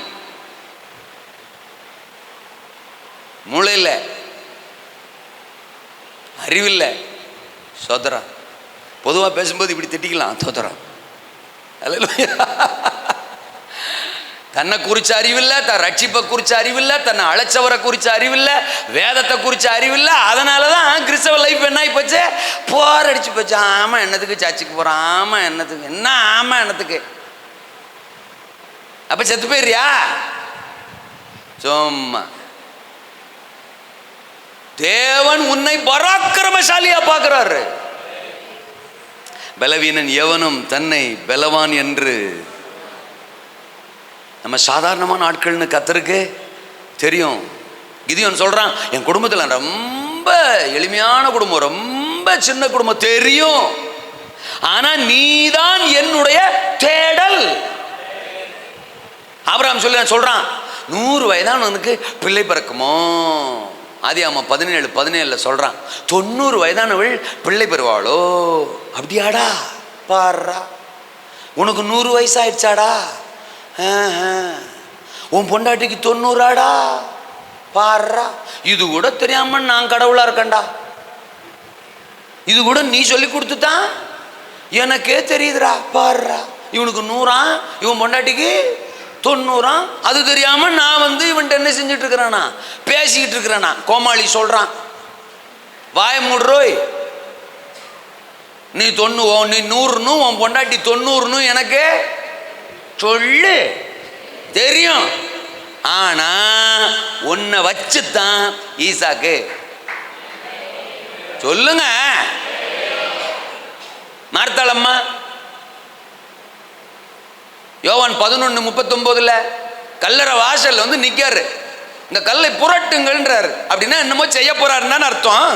A: மூளையில் அறிவில்லை, சோதரா. பொதுவாக பேசும்போது இப்படி திட்டிக்கலாம், சோதரா. தன்னை குறிச்ச அறிவில்லை, தன் ரட்சிப்பை குறிச்ச அறிவில்லை, தன்னை அழைச்சவரை குறிச்ச அறிவில்லை, வேதத்தை குறிச்ச அறிவில்லை. அதனால தான் கிறிஸ்தவ லைஃப் என்ன ஆகி போச்சு, போர் அடிச்சு போச்சு. ஆமா என்னத்துக்கு சர்ச்சுக்கு போகிறான், ஆமா என்னத்துக்கு என்ன, ஆமா என்னத்துக்கு. அப்ப செத்து போயிரியா சும்மா? தேவன் உன்னை பராக்கிரமசாலியா பார்க்கிறாரு. பலவீனன் எவனும் தன்னை பலவான் என்று. நம்ம சாதாரணமான ஆட்கள்னு கர்த்தருக்கு தெரியும். கிதியோன் சொல்றான், என் குடும்பத்தில் ரொம்ப எளிமையான குடும்பம், ரொம்ப சின்ன குடும்பம் தெரியும், ஆனா நீதான் என்னுடைய தேடல். ஆபிரகாம் சொல்றான், 100 வயதானவனுக்கு பிள்ளை பிறக்குமோ? ஆதியாகமம் 17:17 சொல்றான், 90 வயதானவள் பிள்ளை பெறுவாளோ? அப்படியாடா, பாருடா, உனக்கு 100 வயசு ஆயிடுச்சாடா? உன் பொண்டாட்டிக்கு 90ஆடா? பாருடா, இது கூட தெரியாம நான் கடவுளா இருக்கேன்டா. இது கூட நீ சொல்லி கொடுத்துட்டான், எனக்கே தெரியுதுடா. பாருடா, இவனுக்கு 100, இவன் பொண்டாட்டிக்கு 90. அது தெரியாம நான் இவன்ட்டு என்ன செஞ்சுட்டு இருக்கிறானா, பேசிக்கிட்டு இருக்கிறானா. கோமாளி சொல்றான், வாய மூடுறோய், நீ 90, நீ 100, உன் பொண்டாட்டி 90 எனக்கு சொல்லு தெரியும். ஆனா உன்னை வச்சுத்தான் ஈசாக்கு சொல்லுங்க. மார்த்தாளம்மா யோவான் 11:39 கல்லறை வாசல்ல நிக்காரு. இந்த கல்லை புரட்டுங்கன்றாரு. அப்படின்னா என்னமோ செய்ய போறாருன்னு அர்த்தம்.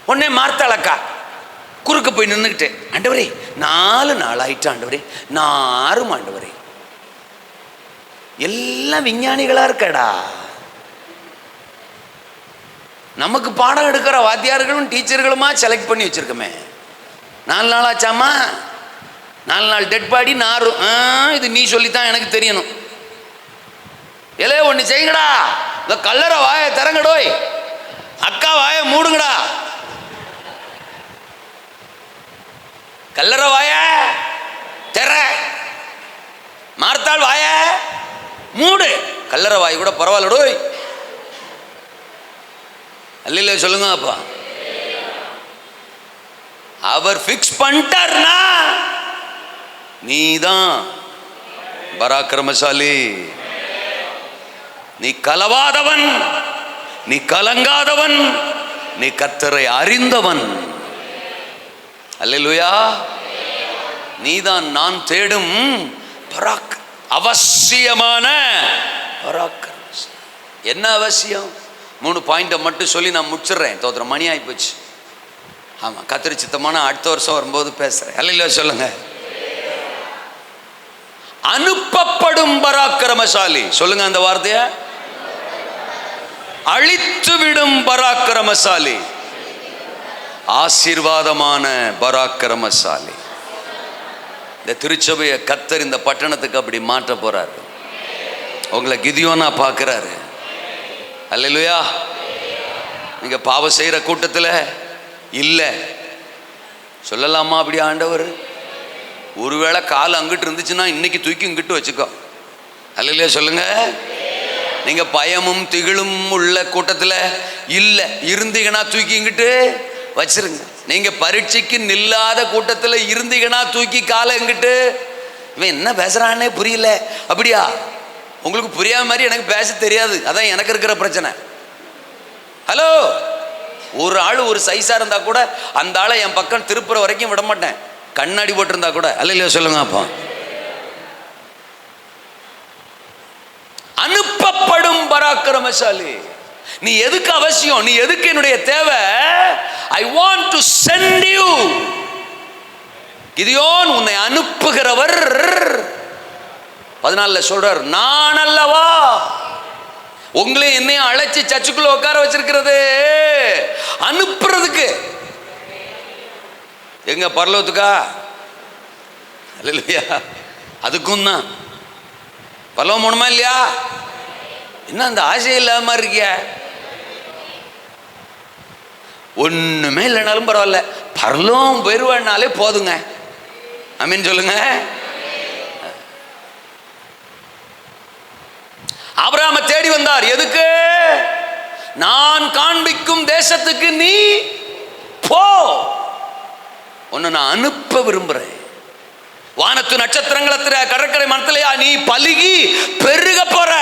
A: உடனே மார்த்தாளக்கா குறுக்க போய் நின்றுக்கிட்டு, ஆண்டவரே 4 நாள் ஆயிட்டு ஆண்டவரே, நாரும் ஆண்டவரே. எல்லாம் விஞ்ஞானிகளா இருக்கடா. நமக்கு பாடம் எடுக்கிற வாத்தியார்களும் டீச்சர்களுமா செலக்ட் பண்ணி வச்சிருக்கோமே. 4 நாள் ஆச்சாமா, 4 நாள் டெட் பாடி நாரும். இது நீ சொல்லித்தான் எனக்கு தெரியணும். எலே ஒன்று செய்யுங்கடா, இந்த கல்லறை வாயை திறங்கடோய், அக்கா வாயை மூடுங்கடா. கல்லறை வாய திற, மார்த்தாள் வாய மூடு. கல்லறை வாய் கூட பரவாயில்லடோய். அல்ல சொல்லுங்க அப்பா. அவர் ஃபிக்ஸ் பண்ணிட்டார்னா நீதான் பராக்கிரமசாலி. நீ கலவாதவன், நீ கலங்காதவன், நீ கர்த்தரை அறிந்தவன். அல்லேலூயா. நீதான் நான் தேடும் அவசியமான பராக்கிரமசாலி. என்ன அவசியம்? 3 பாயிண்ட்டை மட்டும் சொல்லி நான் முடிச்சிடுறேன். தோத்திரம் மணி ஆகி போச்சு. ஆமா, கர்த்தர் சித்தமான அடுத்த வருஷம் வரும்போது பேசுறேன். அல்லேலூயா சொல்லுங்க. அனுப்பப்படும் பராக்கிரமசாலி. சொல்லுங்க அந்த வார்த்தைய. அழித்துவிடும் பராக்கிரமசாலி, ஆசீர்வாதமான பராக்கிரமசாலி. இந்த திருச்சபையை கர்த்தர் இந்த பட்டணத்துக்கு அப்படி மாற்ற போறாரு. உங்களை கிதியோனா பார்க்கிறாரு. அல்லேலூயா. நீங்க பாவம் செய்யற கூட்டத்தில் இல்லை சொல்லலாமா? அப்படி ஆண்டவர் ஒருவேளை கால் அங்கிட்டு இருந்துச்சுன்னா இன்னைக்கு தூக்கி இங்கிட்டு வச்சுக்கோ. அல்லேலூயா சொல்லுங்க. நீங்க பயமும் திகிலும் உள்ள கூட்டத்தில் இல்லை இருந்தீங்கன்னா தூக்கி இங்கிட்டு வச்சிருங்க. நீங்க பரீட்சைக்கு நில்லாத கூட்டத்தில் இருந்தீங்கன்னா தூக்கி காலை எங்கிட்டு. இவன் என்ன பேசுறானே புரியல. அப்படியா? உங்களுக்கு புரியாத மாதிரி எனக்கு பேச தெரியாது, அதான் எனக்கு இருக்கிற பிரச்சனை. ஹலோ, ஒரு ஆள் ஒரு சைஸா இருந்தா கூட அந்த ஆளை என் பக்கம் திருப்புற வரைக்கும் விட மாட்டேன், கண்ணாடி போட்டிருந்தா கூட. அல்லேலூயா சொல்லுங்க. அப்போ அனுப்பப்படும் பராக்கிரமசாலி. நீ எதுக்கு அவசியம்? நீ எதுக்கு என்னுடைய தேவை? I want to send you. Gideon, உன்னை அனுப்புகிறவர் 14 சொல்றார், நான் அல்லவா உங்களை என்னையும் அழைச்சி சர்ச்சுக்குள்ள உட்கார வச்சிருக்கிறது அனுப்புறதுக்கு. எங்க பரலோகத்துக்கா? அல்லேலூயா. அதுக்கும் தான் பரலோகம் போணுமா இல்லையா? என்ன அந்த ஆசை இல்லாத மாதிரி இருக்கிய? ஒண்ணுமே இல்லைனாலும் பரவாயில்ல, பரலோகம் போயிருவானாலே போதுங்க. ஆமென் சொல்லுங்க. ஆபிரகாமை தேடி வந்தார். எதுக்கு? நான் காண்பிக்கும் தேசத்துக்கு நீ போ, உன்னை நான் அனுப்ப விரும்புறேன். வானத்து நட்சத்திரங்கள கடற்கரை மரத்திலையா நீ பலுகி பெருக போற.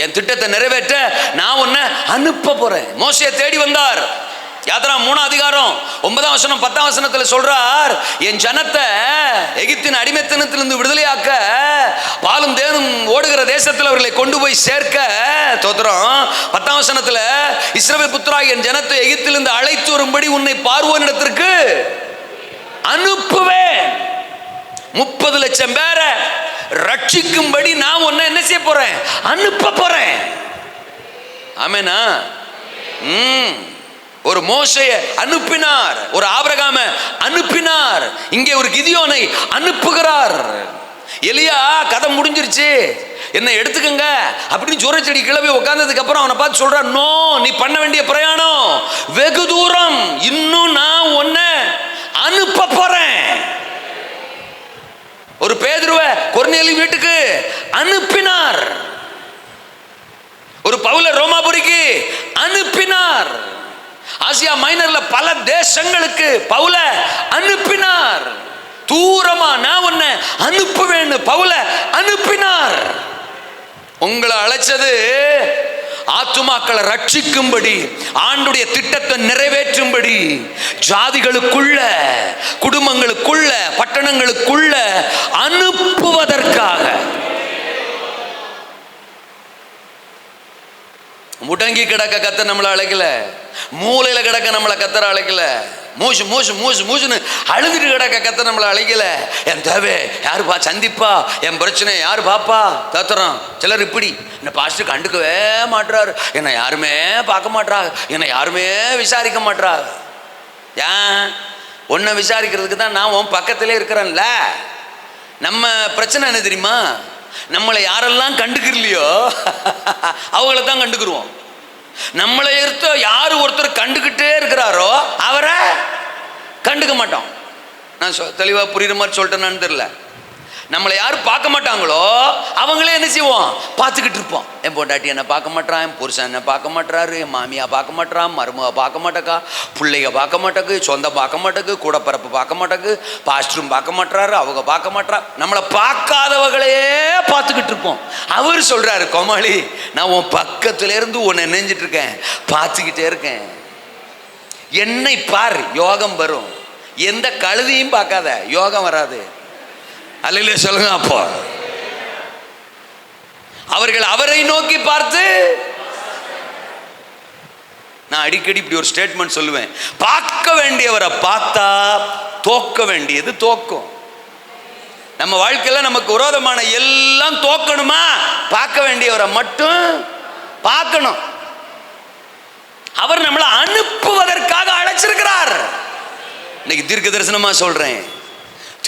A: என் திட்டத்தை நிறைவேற்ற நான் உன்னை அனுப்ப போறேன். மோசேயை தேடி வந்தார். யாத்ரா 3 அதிகாரம் 9 வசனம் 10 வசனத்துல சொல்றார், என் ஜனத்தை எகிப்தின் அடிமைத்தனத்திலிருந்து விடுதலையாக்க பாலும் தேனும் ஓடுகிற தேசத்தில் அவர்களை கொண்டு போய் சேர்க்க. தோத்திரம் 10 வசனத்துல, இஸ்ரவேல் புத்திரா, என் ஜனத்தை எகிப்திலிருந்து அழைத்து வரும்படி உன்னை பார்வோனிடத்திற்கு அனுப்புவேன். 30 லட்சம் பேரை ரட்சிக்கும்படி நான் உன்னை என்ன செய்ய போறேன்? அனுப்ப போறேன். ஆமெனா? ஒரு மோசேயை அனுப்பினார், ஒரு ஆபிரகாமை அனுப்பினார், இங்கே ஒரு கிதியோனை அனுப்புகிறார். எலியா கதை முடிஞ்சிருச்சு, என்ன எடுத்துக்கங்க அப்படின்னு ஜோர செடி கிளம்பி உட்கார்ந்ததுக்கு அப்புறம் அவனை பார்த்து சொல்றான், நோ, நீ பண்ண வேண்டிய பிரயாணம் வெகு தூரம், இன்னும் நான் உன்னை அனுப்ப போறேன். ஒரு பேதுருவை கொர்நேலி வீட்டுக்கு அனுப்பினார். ஒரு பவுல ரோமாபுரிக்கு அனுப்பினார். ஆசியா மைனர்ல பல தேசங்களுக்கு பவுல அனுப்பினார். தூரமா நான் உன்னை அனுப்புவேன்னு பவுல அனுப்பினார். உங்களை அழைச்சது ஆத்துமாக்களை ரட்சிக்கும்படி, ஆண்டுடைய திட்டத்தை நிறைவேற்றும்படி, ஜாதிகளுக்குள்ள, குடும்பங்களுக்குள்ள, பட்டணங்களுக்குள்ள அனுப்புவதற்காக. முடங்கி கிடக்க கத்த நம்மளை அழைக்கல, மூளையில கிடக்க நம்மளை கத்தர அழைக்கல, மூசு மூசு மூசு மூசுன்னு அழுதுட்டு கிடக்க கத்த நம்மளை அழைக்கல. என் தேவை யாரு பா சந்திப்பா, என் பிரச்சனை யாரு பாப்பா தத்துறோம். சிலர் இப்படி, என்ன பாஸ்டர் கண்டுக்கவே மாட்டுறாரு, என்னை யாருமே பார்க்க மாட்டாங்க, என்னை யாருமே விசாரிக்க மாட்டாங்க. ஏன்? உன்னை விசாரிக்கிறதுக்கு தான் நான் உன் பக்கத்திலே இருக்கிறேன்ல. நம்ம பிரச்சனை என்ன தெரியுமா? நம்மளை யாரெல்லாம் கண்டுக்கிறலையோ அவங்கள தான் கண்டுக்குருவோம். நம்மளை யாரு ஒருத்தர் கண்டுகிட்டே இருக்கிறாரோ அவரை கண்டுக்க மாட்டோம். நான் தெளிவா புரியுற மாதிரி சொல்லிட்டேன்னு தெரியல. நம்மளை யாரு பார்க்க மாட்டாங்களோ அவங்களே என்ன செய்வோம்? பார்த்துக்கிட்டு இருப்போம். என் பொண்டாட்டி என்ன பார்க்க மாட்டான், என் புருஷன் என்ன பார்க்க மாட்டாரு, என் மாமியா பார்க்க மாட்டான், மருமக பார்க்க மாட்டேக்கா, பிள்ளைங்க பார்க்க மாட்டேக்கு, சொந்தம் பார்க்க மாட்டேக்கு, கூடப்பரப்பு பார்க்க மாட்டேக்கு, பாஸ்டரும் பார்க்க மாட்டாரு, அவங்க பார்க்க மாட்டா. நம்மளை பார்க்காதவங்களையே பார்த்துக்கிட்டு இருப்போம். அவர் சொல்றாரு, கோமாளி, நான் உன் பக்கத்துல இருந்து உன்னை நினைஞ்சிட்டு இருக்கேன், பார்த்துக்கிட்டே இருக்கேன். என்னை பார், யோகம் வரும். எந்த கழுதியும் பார்க்காத, யோகம் வராது. அல்லேலூயா சொல்லுங்க. அப்போ அவர்கள் அவரை நோக்கி பார்த்து, நான் அடிக்கடி இப்படி ஒரு ஸ்டேட்மெண்ட் சொல்லுவேன், பார்க்க வேண்டியவரை பார்த்தா தோக்க வேண்டியது தோக்கும். நம்ம வாழ்க்கையில நமக்கு விரோதமான எல்லாம் தோக்கணுமா? பார்க்க வேண்டியவரை மட்டும் பார்க்கணும். அவர் நம்மளை அனுப்புவதற்காக அழைச்சிருக்கிறார். இன்னைக்கு தீர்க்க தரிசனமா சொல்றேன்,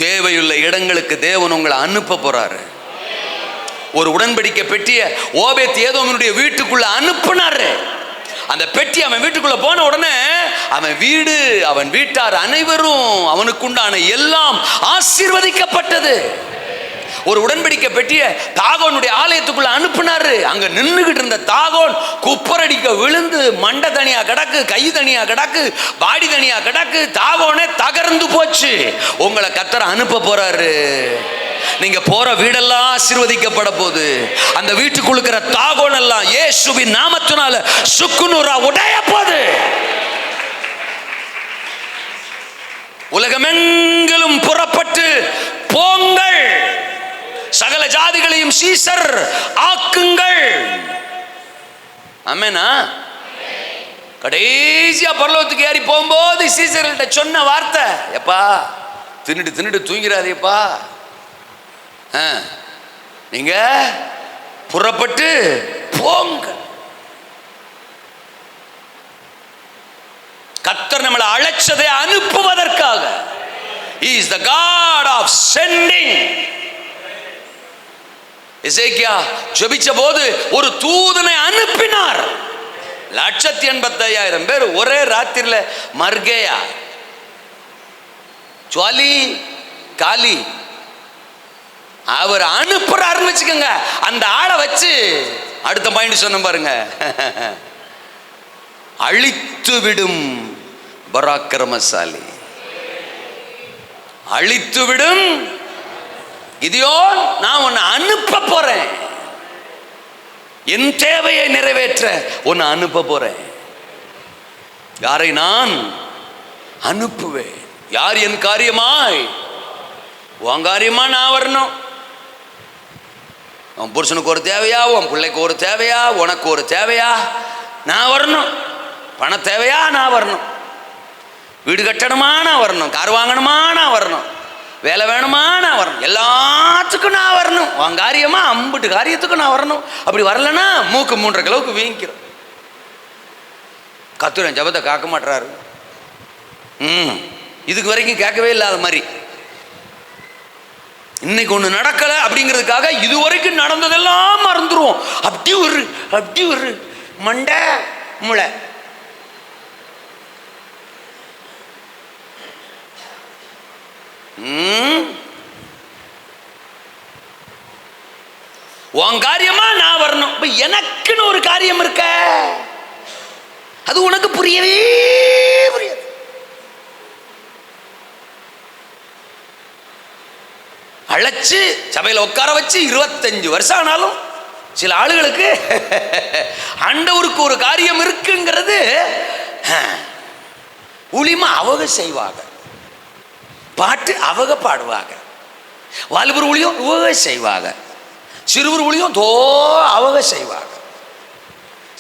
A: தேவையுள்ள இடங்களுக்கு தேவன் உங்களை அனுப்ப போறாரு. ஒரு உடன்படிக்கை பெட்டிய ஓபேத் ஏதோமினுடைய வீட்டுக்குள்ள அனுப்புனாரு. அந்த பெட்டி அவன் வீட்டுக்குள்ள போன உடனே அவன் வீடு, அவன் வீட்டார் அனைவரும், அவனுக்குண்டான எல்லாம் ஆசீர்வதிக்கப்பட்டது. ஒரு உடன்படிக்கை பெட்டிய தாகோனுடைய ஆலயத்துக்குள்ள அனுப்புனாரு. அங்க நின்றுகிட்டு இருந்த தாகோன் குப்பரடிக்க விழுந்து மண்டை தனியா கிடக்கு, கை தனியா கிடக்கு, பாடி தனியா கிடக்கு. தாகோனே தகர்ந்து போச்சு. உங்களை கர்த்தர் அனுப்ப போறாரு. நீங்க போற வீடெல்லாம் ஆசீர்வதிக்கப்பட போகுது. அந்த வீட்டுக்குள்ள இருக்கிற தாகோன் எல்லாம் இயேசுவின் நாமத்தினால சுக்குநூறா உடைய போகுது. உலகமெங்கிலும் புறப்பட்டு போங்கள், சகல ஜாதிகளையும் சீசர் ஆக்குங்கள். ஆமெனா? கடைசியா பரலோகத்துக்கு ஏறி போகும்போது சீசர்கள்ட்ட சொன்ன வார்த்தை, எப்பா தின்னுட்டு தூங்கிறாதேப்பா, நீங்க புறப்பட்டு போங்க. கர்த்தர் நம்மளை அழைச்சதை அனுப்புவதற்காக. He is the God of sending. எசேக்கியா ஜெபிச்ச போது ஒரு தூதனை அனுப்பினார். 185,000 பேர் ஒரே ராத்திரில மர்கேயா, ஜுவாலி, காலி. அவர் அனுப்புறாருன்னு வச்சுக்கோங்க. அந்த ஆளை வச்சு அடுத்த பாயிண்ட் சொன்ன பாருங்க, அழித்து விடும் பராக்கிரமசாலி, அழித்து விடும் கிதியோன், நான் உன்னை அனுப்ப போறேன். என் தேவையை நிறைவேற்ற உன்னை அனுப்ப போறேன். யாரை நான் அனுப்புவேன்? யார் என் காரியமாய்? உன் காரியமா நான் வரணும். உன் புருஷனுக்கு ஒரு தேவையா, உன் பிள்ளைக்கு ஒரு தேவையா, உனக்கு ஒரு தேவையா, நான் வரணும். பண தேவையா, நான் வரணும். வீடு கட்டணுமா, நான் வரணும். கார் வாங்கணுமா, நான் வரணும். வேலை வேணுமா, நான் வரணும். எல்லாத்துக்கும் நான் வரணும். உன் காரியமா, அம்புட்டு காரியத்துக்கும் நான் வரணும். அப்படி வரலன்னா மூக்கு 3.5 கிலோவுக்கு வீங்கிக்கிறோம். கத்துறேன், ஜபத்தை காக்க மாட்டுறாரு. இதுக்கு வரைக்கும் கேட்கவே இல்லாத மாதிரி இன்னைக்கு ஒன்று நடக்கலை அப்படிங்கிறதுக்காக இது வரைக்கும் நடந்ததெல்லாம் மறந்துடுவோம். அப்படி ஒரு மண்டை முளை. உன் காரியமா நான் வரணும். எனக்குன்னு ஒரு காரியம் இருக்க, அது உனக்கு புரியவே புரியாது. அழைச்சு சபையில் உட்கார வச்சு 25 வருஷம் ஆனாலும் சில ஆளுகளுக்கு ஆண்டவருக்கு ஒரு காரியம் இருக்குங்கிறது ஊழியமா அவங்க செய்வாங்க, பாட்டு அவங்க பாடுவாங்க, வாலிபர் ஊழியம் அவங்க செய்வாங்க, சிறுவர் ஊழியம் தோ அவங்க செய்வாங்க,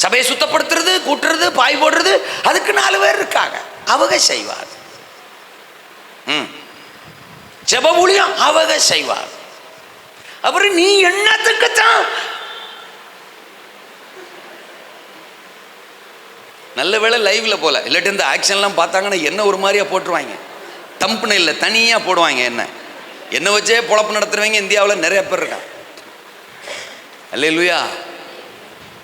A: சபையை சுத்தப்படுத்துறது, கூட்டுறது, பாய் போடுறது அதுக்கு 4 பேர் இருக்காங்க, அவங்க செய்வாங்க. ஜெப ஊழியம் அவங்க செய்வாங்க. அப்புறம் நீ என்னத்துக்குத்தான்? நல்ல வேளை லைவ்ல போல, இல்லாட்டி இந்த ஆக்ஷன்லாம் பார்த்தாங்கன்னா என்ன ஒரு மாதிரியா போட்டுருவாங்க. தம்புன்னு இல்லை, தனியா போடுவாங்க. என்ன வச்சே பொழப்பு நடத்துறவங்க இந்தியாவில் நிறைய பேர் இருக்காங்க. அல்லேலூயா.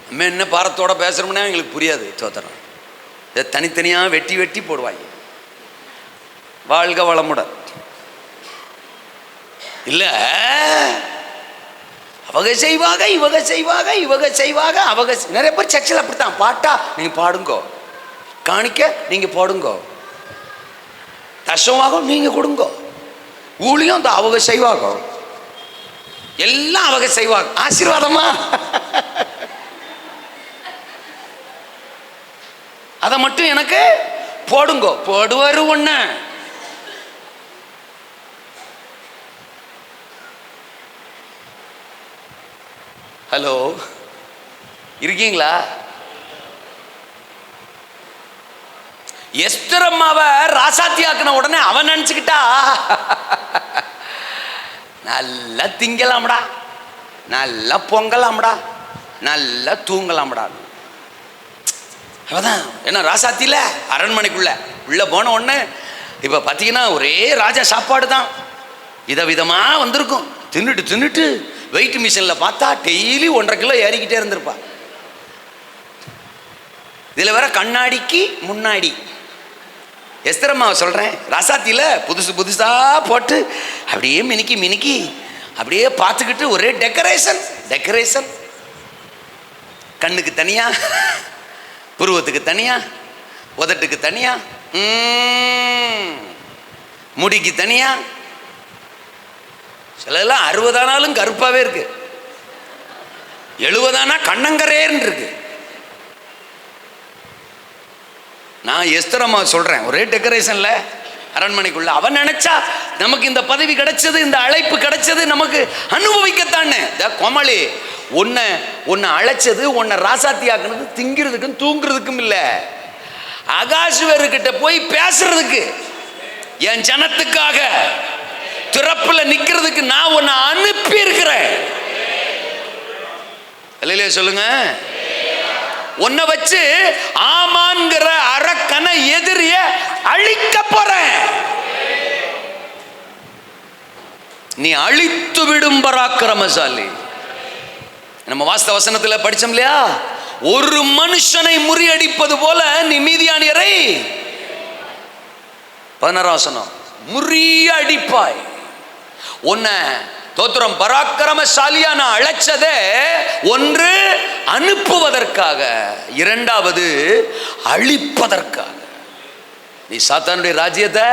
A: நம்ம என்ன பாரத்தோட பேசுறோம்னா எங்களுக்கு புரியாது. சோத்திரம். இதை தனித்தனியாக வெட்டி வெட்டி போடுவாங்க. வாழ்க வளமுடன். இல்ல அவங்க செய்வாங்க, இவங்க செய்வாங்க, இவங்க செய்வாங்க, அவங்க. நிறைய பேர் சர்ச்சில் அப்படித்தான். பாட்டா நீங்க பாடுங்கோ, காணிக்க நீங்க போடுங்கோ, தசமாகும் நீங்க கொடுங்கோ, ஊழியம் தான் அவங்க செய்வாங்க, எல்லாம் அவங்க செய்வாங்க. ஆசீர்வாதமா அதை மட்டும் எனக்கு போடுங்கோ. போடுவாரு ஒண்ணு. ஹலோ, இருக்கீங்களா? எஸ்தர் அம்மாவை ராசாத்தியாக்குன உடனே அவன் நினைச்சுக்கிட்டா நல்லா திங்கலாம்டா, நல்லா பொங்கலாம்டா, நல்லா தூங்கலாம்டா. அவதான் என்ன ராசாத்தில அரண்மனைக்குள்ள உள்ள போன உடனே இப்போ பார்த்தீங்கன்னா ஒரே ராஜா சாப்பாடு தான், விதவிதமாக வந்திருக்கும். தின்னுட்டு வெயிட் மிஷினில் பார்த்தா டெய்லி 1.5 கிலோ ஏறிக்கிட்டே இருந்திருப்பா. இதில் வேற கண்ணாடிக்கு முன்னாடி எஸ்தரம்மாவை சொல்கிறேன், ரசாத்தியில் புதுசாக போட்டு அப்படியே மினுக்கி அப்படியே பார்த்துக்கிட்டு ஒரே டெக்கரேஷன். கண்ணுக்கு தனியாக, புருவத்துக்கு தனியாக, உதட்டுக்கு தனியாக, முடிக்கு தனியாக. சிலதெல்லாம் 60 ஆனாலும் கருப்பாகவே இருக்கு, 70 ஆனா கண்ணங்கரேன்னு இருக்கு. நான் எஸ்தரம்மா சொல்றேன், ஒரே டெக்கரேஷன்ல அரண்மனைக்குள்ள. அவன் நினைச்சா நமக்கு இந்த பதவி கிடைச்சது, இந்த அழைப்பு கிடைச்சது நமக்கு அனுபவிக்கத்தானே. கோமாளி, உன்னை அழைச்சது, உன்னை ராசாத்தியாக்குனது திங்கிறதுக்கும் தூங்குறதுக்கும் இல்லை, அகாசுவர்கிட்ட போய் பேசுறதுக்கு, என் ஜனத்துக்காக திறப்புல நிக்கிறதுக்கு நான் உன்னை அனுப்பி இருக்கிறேன். இல்லையா சொல்லுங்க. உன்னை வச்சு ஆமான்கிற அரக்கனை எதிரிய அழிக்க போறேன். நீ அழித்து விடும் பராக்கிரமசாலி. நம்ம வாஸ்தவ வசனத்தில் படிச்சோம் இல்லையா, ஒரு மனுஷனை முறியடிப்பது போல நீ மீதியானியரை 16 வசனம் முறியடிப்பாய். உன்னை தோத்திரம் பராக்கிரமசாலியா நான் அழைச்சதே ஒன்று அனுப்புவதற்காக, இரண்டாவது அழிப்பதற்காக. நீ சாத்தானுடைய ராஜ்யத்தை,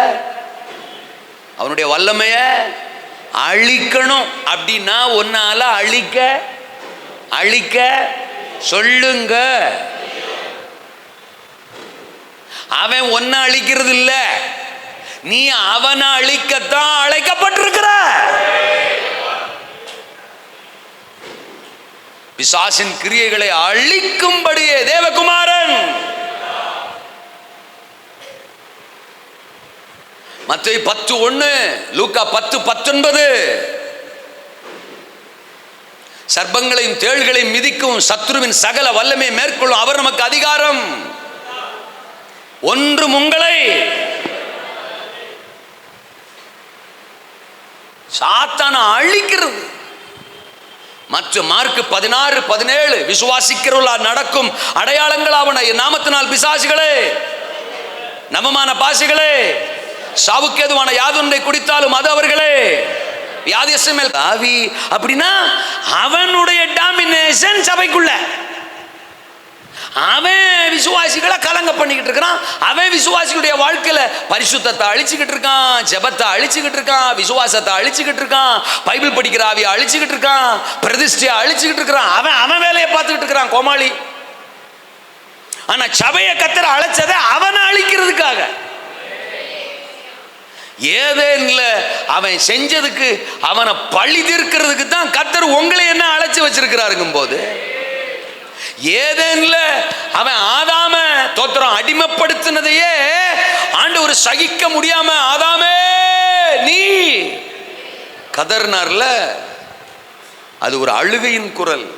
A: அவனுடைய வல்லமைய அழிக்கணும் அப்படின்னா உன்னால அழிக்க சொல்லுங்க. அவன் ஒன்ன அழிக்கிறது இல்ல, நீ அவனை அழிக்கத்தான் அழைக்கப்பட்டிருக்கிற. பிசாசின் கிரியைகளை அழிக்கும்படியே தேவகுமாரன். மத்தேயு 10:1, லூக்கா 10:19. சர்ப்பங்களையும் தேள்களையும் மிதிக்கும் சத்துருவின் சகல வல்லமை மேற்கொள்ளும் அவர் நமக்கு அதிகாரம். ஒன்றும் உங்களை சாத்தான அழிக்கிறது. மற்ற மார்க் 16:17 விசுவாசிக்கிறவர்களால் நடக்கும் அடையாளங்கள் அவன நாமத்தினால் பிசாசுகளே, நவமான பாசிகளே, சாவுக்கேதுவான யாதொன்றை குடித்தாலும் அது அவர்களே வியாதியஸ்தம் மேல் ஆவி. அப்படின்னா அவனுடைய டாமினேஷன் சபைக்குள்ள. அவன் விசுவாசிகளை கலங்க பண்ணிக்கிட்டு இருக்கிறான். அவன் விசுவாசிகளுடைய வாழ்க்கையில பரிசுத்தத்தை அழிச்சுக்கிட்டு இருக்கான், ஜெபத்தை அழிச்சுக்கிட்டு இருக்கான், விசுவாசத்தை அழிச்சுக்கிட்டு இருக்கான், பைபிள் படிக்கிற ஆவியை அழிச்சுக்கிட்டு இருக்கான், பிரதிஷ்டையை அழிச்சுக்கிட்டு இருக்கிறான். அவன் வேலையை பார்த்துக்கிட்டு இருக்கிறான் கோமாளி. ஆனா சபையை கர்த்தர் அழைச்சதை அவனை அழிக்கிறதுக்காக. ஏதேன்ல அவன் செஞ்சதுக்கு அவனை பழி தீர்க்கிறதுக்கு தான் கர்த்தர் உங்களை என்ன அழைச்சு வச்சிருக்கிறாருங்கும் போது, ஏதேன்ல அவன் ஆதாம தோத்திரம் அடிமைப்படுத்தினதையே ஆண்டவர் சகிக்க முடியாம ஆதாமே நீ கதர்னார்ல, அது ஒரு அழுகையின் குரல்,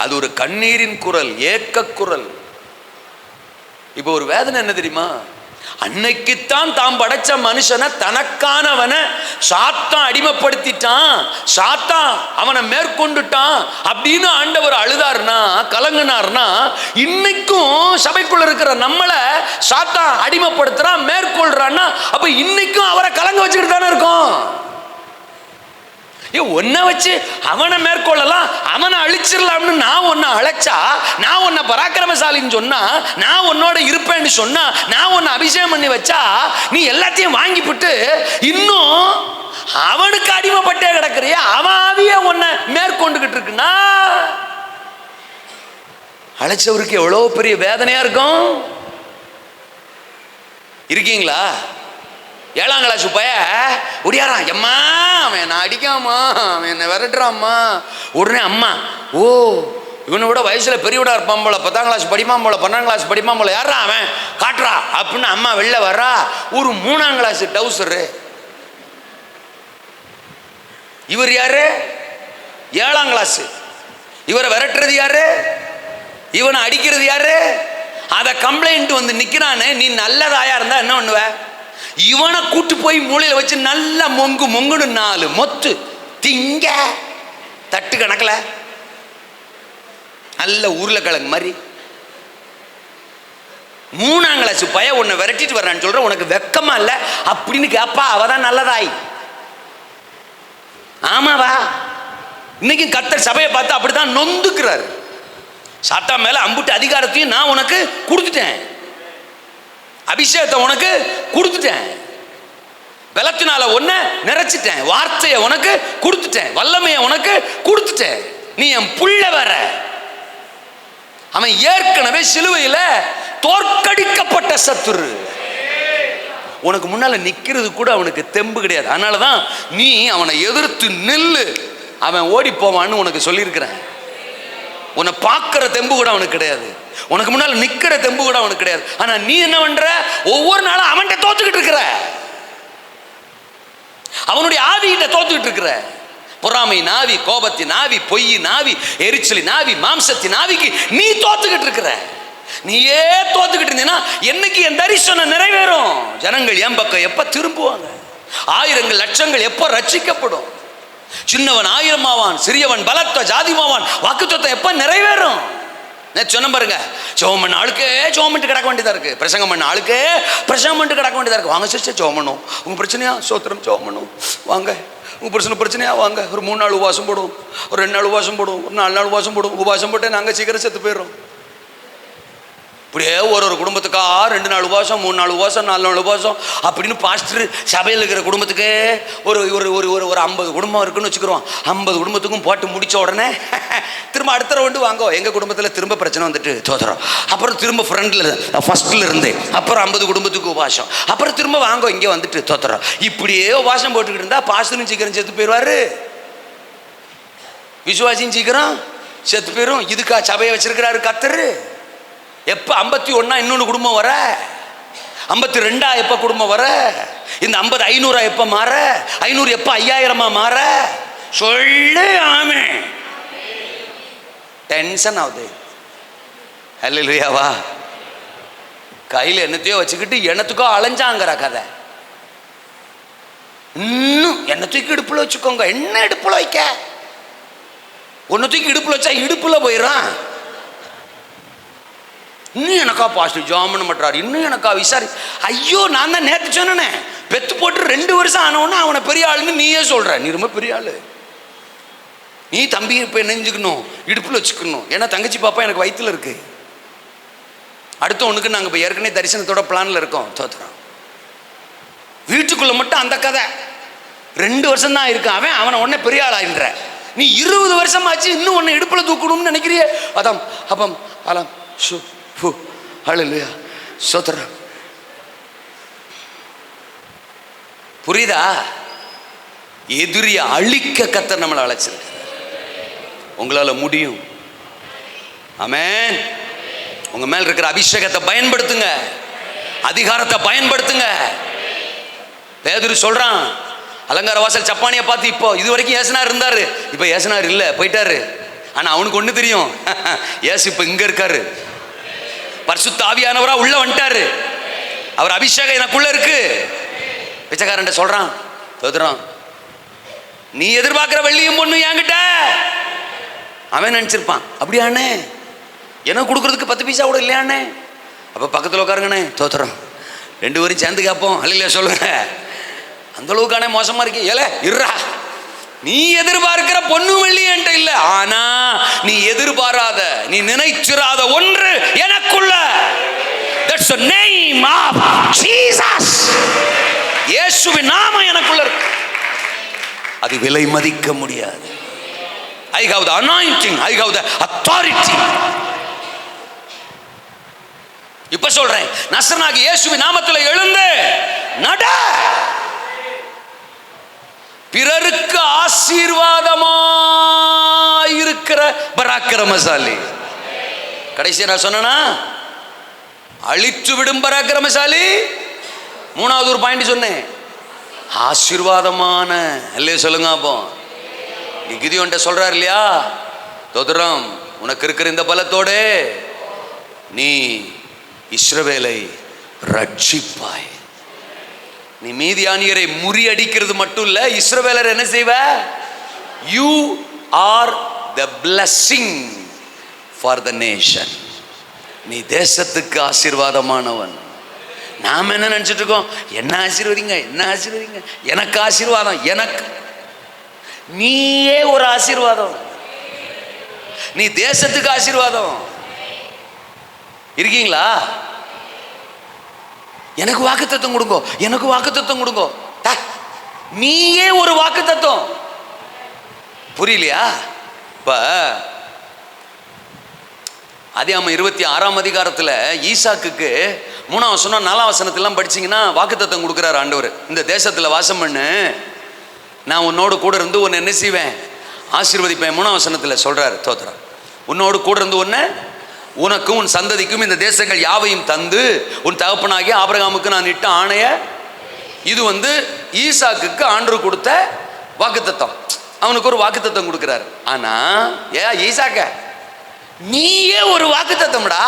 A: அது ஒரு கண்ணீரின் குரல், ஏக்க குரல். இப்போ ஒரு வேதனை என்ன தெரியுமா, அன்னைக்குத்தான் தாம் படைச்ச மனுஷனை தனக்கானவனை சாத்தான் அடிமைப்படுத்திட்டான், சாத்தான் அவனை மேற்கொண்டுட்டான் அப்படின்னு ஆண்டவர் அழுதார்னா கலங்கினார்னா, இன்னைக்கும் சபைக்குள்ள இருக்கிற நம்மளை சாத்தான் அடிமைப்படுத்துறான் மேற்கொள்றான்னா, அப்ப இன்னைக்கும் அவரை கலங்க வச்சுக்கிட்டு தானே இருக்கோம். ஒன்ன வச்சு அவனை மேற்கொள்ளலாம், அவனை அழிச்சிடலாம்னு நான் உன்னை அழைச்சா, நான் உன்னை பராக்கிரமசாலின்னு சொன்னா, நான் உன்னோட இருப்பேன்னு சொன்னா, நான் உன்னை அபிஷேகம் பண்ணி வச்சா, நீ எல்லாத்தையும் வாங்கிவிட்டு இன்னும் அவனுக்கு அடிமைப்பட்டே கிடக்குறிய, அவன் ஆவிய உன்னை மேற்கொண்டுகிட்டு இருக்குன்னா அழைச்சவருக்கு எவ்வளவு பெரிய வேதனையா இருக்கும். இருக்கீங்களா? 7ஆம் கிளாஸ் பைய ஒடியாரான், எம்மா அவன் நான் அடிக்காமா, அவன் என்னை விரட்டுறாம்மா. உடனே அம்மா, ஓ இவனை விட வயசுல பெரியவிடா இருப்பான் போல, 10ஆம் கிளாஸ் படிப்பான் போல, 12ஆம் கிளாஸ் படிப்பான் போல, யாரா அவன் காட்டுறா அப்படின்னு அம்மா வெளில வர்றா. ஒரு 3ஆம் கிளாஸ் டவுசரு. இவர் யாரு? 7ஆம் கிளாஸ். இவரை விரட்டுறது யாரு? இவனை அடிக்கிறது யாரு? அதை கம்ப்ளைண்ட் வந்து நிக்கிறானே, நீ நல்லதாயா இருந்தா என்ன பண்ணுவ? இவனை கூட்டு போய் மூலையில வச்சு நல்லா மொங்குன்னு 4 மொத்து திங்க, தட்டு கணக்கில் நல்ல உருளைக்கிழங்கு மாதிரி 3ஆம் கிளாஸ் பைய உன்னை விரட்டிட்டு வர்றான்னு சொல்ற, உனக்கு வெக்கமா இல்ல அப்படின்னு கேப்பா. அவதான் நல்லதாய். ஆமாவா? இன்னைக்கு கர்த்தர் சபையை பார்த்து அப்படித்தான் நொந்துக்கிறாரு. சாத்தா மேல அம்புட்டு அதிகாரத்தையும் நான் உனக்கு கொடுத்துட்டேன், அபிஷேகத்தை உனக்கு கொடுத்துட்டேன், பலத்தினால உன்னை நிறைச்சிட்டேன், வார்த்தையை உனக்கு கொடுத்துட்டேன், வல்லமையை உனக்கு கொடுத்துட்டேன், நீ என் புள்ள வர. அவன் ஏற்கனவே சிலுவையில தோற்கடிக்கப்பட்ட சத்துரு. உனக்கு முன்னால நிக்கிறது கூட அவனுக்கு தெம்பு கிடையாது. அதனாலதான் நீ அவனை எதிர்த்து நில்லு, அவன் ஓடி போவான்னு உனக்கு சொல்லியிருக்கிறேன். உன்னை பார்க்கிற தெம்பு கூட அவனுக்கு கிடையாது, உனக்கு முன்னால நிக்கிற தெம்பு கூட அவனுக்கு கிடையாது. ஆனா நீ என்ன பண்ற? ஒவ்வொரு நாளும் அவன்கிட்ட தோத்துக்கிட்டு இருக்கிற, அவனுடைய ஆவியிட்ட தோத்துக்கிட்டு இருக்கிற. பொறாமை நாவி, கோபத்தின் ஆவி, பொய்யின் ஆவி, எரிச்சலின் ஆவி, மாம்சத்தின் ஆவிக்கு நீ தோத்துக்கிட்டு இருக்கிற. நீயே தோத்துக்கிட்டு இருந்தீன்னா என்னைக்கு என் தரிசனம் நிறைவேறும்? ஜனங்கள் என் பக்கம் எப்ப திரும்புவாங்க? ஆயிரங்கள் லட்சங்கள் எப்ப ரட்சிக்கப்படும்? சின்னவன் 1000 ஆவான், சிறியவன் பலத்த ஜாதிமாவான். வாக்குத்தத்தம் எப்ப நிறைவேறும்? சொன்ன பாருங்க, ஜெபம் பண்ண ஆளுக்கே ஜெபம் பண்ணிட்டு கிடக்க வேண்டியதா இருக்கு, பிரசங்கம் பண்ண ஆளுக்கே பிரசங்கம் பண்ணிட்டு கிடக்க வேண்டியதா இருக்கு. வாங்க சிஸ்டர் ஜெபம் பண்ணும், உங்க பிரச்சனையா சோத்திரம் ஜெபம் பண்ணும், வாங்க உங்க பிரச்சனையா வாங்க. ஒரு 3 நாள் உபவாசம் போடுவோம், ஒரு 2 நாள் உபவாசம் போடுவோம், ஒரு 4 நாள் உபவாசம் போடுவோம். உபவாசம் போட்டு நாங்கள் சீக்கிரம் செத்து போயிடுறோம். இப்படியே ஒரு குடும்பத்துக்கா 2 நாள் உபவாசம், 3 நாள் உபவாசம், 4 நாள் உபவாசம் அப்படின்னு பாஸ்டர் சபையில் இருக்கிற குடும்பத்துக்கு ஒரு ஒரு ஒரு ஒரு 50 குடும்பம் இருக்குன்னு வச்சுக்கிறோம். 50 குடும்பத்துக்கும் போட்டு முடிச்ச உடனே திரும்ப அடுத்த ரவுண்டு வாங்கோ. எங்கள் குடும்பத்தில் திரும்ப பிரச்சனை வந்துட்டு தோத்துறோம். அப்புறம் திரும்ப ஃபர்ஸ்ட்ல இருந்து அப்புறம் 50 குடும்பத்துக்கு உபவாசம், அப்புறம் திரும்ப வாங்கோ இங்கே வந்துட்டு தோத்துறோம். இப்படியே உபவாசம் போட்டுக்கிட்டு இருந்தா பாஸ்டரும் சீக்கிரம் செத்து போயிடுவாரு, விசுவாசியும் சீக்கிரம் செத்து போயிடும். இதுக்கா சபையை வச்சிருக்கிறாரு கர்த்தர்? எப்ப 51 இன்னொன்று குடும்பம் வர, 52 எப்ப குடும்பம் வர, இந்த 50 500 எப்ப மாற, 500 எப்ப 5000 மாற சொல்லு. ஆமே, டென்ஷன் ஆகுது. அல்லேலூயாவா? கையில் என்னத்தையோ வச்சுக்கிட்டு என்னத்துக்கோ அலைஞ்சாங்கிற கதை. இன்னும் என்ன தூக்கி இடுப்புல வச்சுக்கோங்க. என்ன இடுப்புல வைக்க? ஒன்னு தூக்கி இடுப்புல வச்சா இடுப்புல போயிடறான். இன்னும் எனக்கா பாஸ்டர் ஜாமன் பண்றாரு, இன்னும் எனக்கா விசாரி. ஐயோ, நான் தான் நேற்று சொன்னேன், பெத்து போட்டு 2 வருஷம் ஆனவொன்னு அவனை பெரிய ஆளுன்னு நீயே சொல்ற. நீ ரொம்ப பெரிய ஆளு, நீ தம்பி இப்ப நெஞ்சுக்கணும், இடுப்புல வச்சுக்கணும். ஏன்னா தங்கச்சி பாப்பா எனக்கு வயிற்றுல இருக்கு. அடுத்த ஒண்ணுக்கு நாங்கள் இப்போ ஏற்கனவே தரிசனத்தோட பிளான்ல இருக்கோம். தோத்துறோம். வீட்டுக்குள்ள மட்டும் அந்த கதை 2 வருஷம் தான் இருக்கு. அவனை உடனே பெரிய ஆளாயின்ற. நீ 20 வருஷமாச்சு இன்னும் உன்னை இடுப்புல தூக்கணும்னு நினைக்கிறியே. அதான் அப்பம் அலாம் ஷூ ஃபு ஹல்லேலூயா ஸ்தோத்திரம். புரியுதா? எதிரியை அழிக்க கர்த்தர் நம்மளை அழைச்சிருக்க. உங்களால முடியும். ஆமென். உங்க மேல் இருக்கிற அபிஷேகத்தை பயன்படுத்துங்க, அதிகாரத்தை பயன்படுத்துங்க. பேதுரு சொல்றான், அலங்கார வாசல் சப்பானியை பார்த்து, இப்போ இது வரைக்கும் ஏசுனார் இருந்தாரு, இப்போ ஏசுனார் இல்லை, போயிட்டாரு. ஆனா அவனுக்கு ஒண்ணு தெரியும், ஏசு இப்ப இங்க இருக்காரு, பரிசுத்த ஆவியானவரா உள்ள வந்துட்டாரு, அவர் அபிஷேகம் எனக்குள்ள இருக்கு. பிச்சைக்காரன் சொல்றான், தோத்துறான், நீ எதிர்பார்க்கிற வெள்ளியும் பொண்ணும் என்கிட்ட. அவன் நினைச்சிருப்பான், அப்படியானே எனக்கு கொடுக்கறதுக்கு 10 பைசா கூட இல்லையானே. அப்ப பக்கத்துல உட்காருங்கண்ணே, தோத்துறோம், 2 பேரும் சேர்ந்து கேட்போம். அல்லையா சொல்லுங்க, அந்த அளவுக்கானே மோசமா இருக்கு. ஏல இருறா, நீ எதிர்பார்க்கிற பொண்ணு வெள்ளி என்கிட்ட இல்ல, ஆனா நீ எதிர்பாராத, நீ நினைச்சிராத ஒன்று எனக்குள்ள. That's the name of Jesus. இயேசுவின் நாமம் எனக்குள்ள இருக்கு. அது விலை மதிக்க முடியாது. I have the anointing, I have the authority. இப்ப சொல்றேன், நசரனாகிய இயேசுவின் நாமத்தில் எழுந்து நட. பிறருக்கு ஆசீர்வாதமாயிருக்கிற பராக்கிரமசாலி. கடைசியா நான் சொன்னா, அழித்து விடும் பராக்கிரமசாலி. 3வது ஒரு பாயிண்ட் சொன்னேன், ஆசீர்வாதமான. இல்லையே சொல்லுங்க. அப்போ கிதியோன்ட்ட சொல்றாரு இல்லையா, தோத்திரம், உனக்கு இருக்கிற இந்த பலத்தோட நீ இஸ்ரவேலை ரட்சிப்பாய். நீ மீதியானியரை முறியடிக்கிறது மட்டும் இல்ல, இஸ்ரவேலர் என்ன செய்வ? You are the blessing for the nation. நீ தேசத்துக்கு ஆசீர்வாதமானவன். நாம என்ன நினைச்சிட்டு இருக்கோம்? என்ன ஆசீர்வதிங்க, என்ன ஆசீர்வதிங்க, எனக்கு ஆசீர்வாதம். எனக்கு நீயே ஒரு ஆசீர்வாதம். நீ தேசத்துக்கு ஆசீர்வாதம். இருக்கீங்களா? எனக்கு வாக்குத்தத்தம் கொடுங்க, எனக்கு வாக்குத்தத்தம் கொடுங்க. நீயே ஒரு வாக்குத்தத்தம். புரியலையா? இப்ப ஆதியாகமம் 26ஆம் அதிகாரத்தில் ஈசாக்குக்கு 3ஆம் வசனம் 4ஆம் வசனத்திலாம் படிச்சிங்கன்னா வாக்குத்தத்தம் கொடுக்குறாரு ஆண்டவர். இந்த தேசத்தில் வாசம் பண்ணு, நான் உன்னோடு கூட இருந்து உன்னை என்ன செய்வேன்? ஆசீர்வதிப்பேன். 3ஆம் வசனத்தில் சொல்கிறார் தோத்திரம், உன்னோடு கூட இருந்து உன்னை, உனக்கும் உன் சந்ததிக்கும் இந்த தேசங்கள் யாவையும் தந்து உன் தகப்பனாகிய ஆபிரகாமுக்கு நான் இட்ட ஆணைய. இது ஈசாக்குக்கு ஆண்டவர் கொடுத்த வாக்குத்தத்தம். அவனுக்கு ஒரு வாக்குத்தத்தம் கொடுக்குறாரு. ஆனா ஈசாக்க நீயே ஒரு வாக்குத்தத்தம்டா.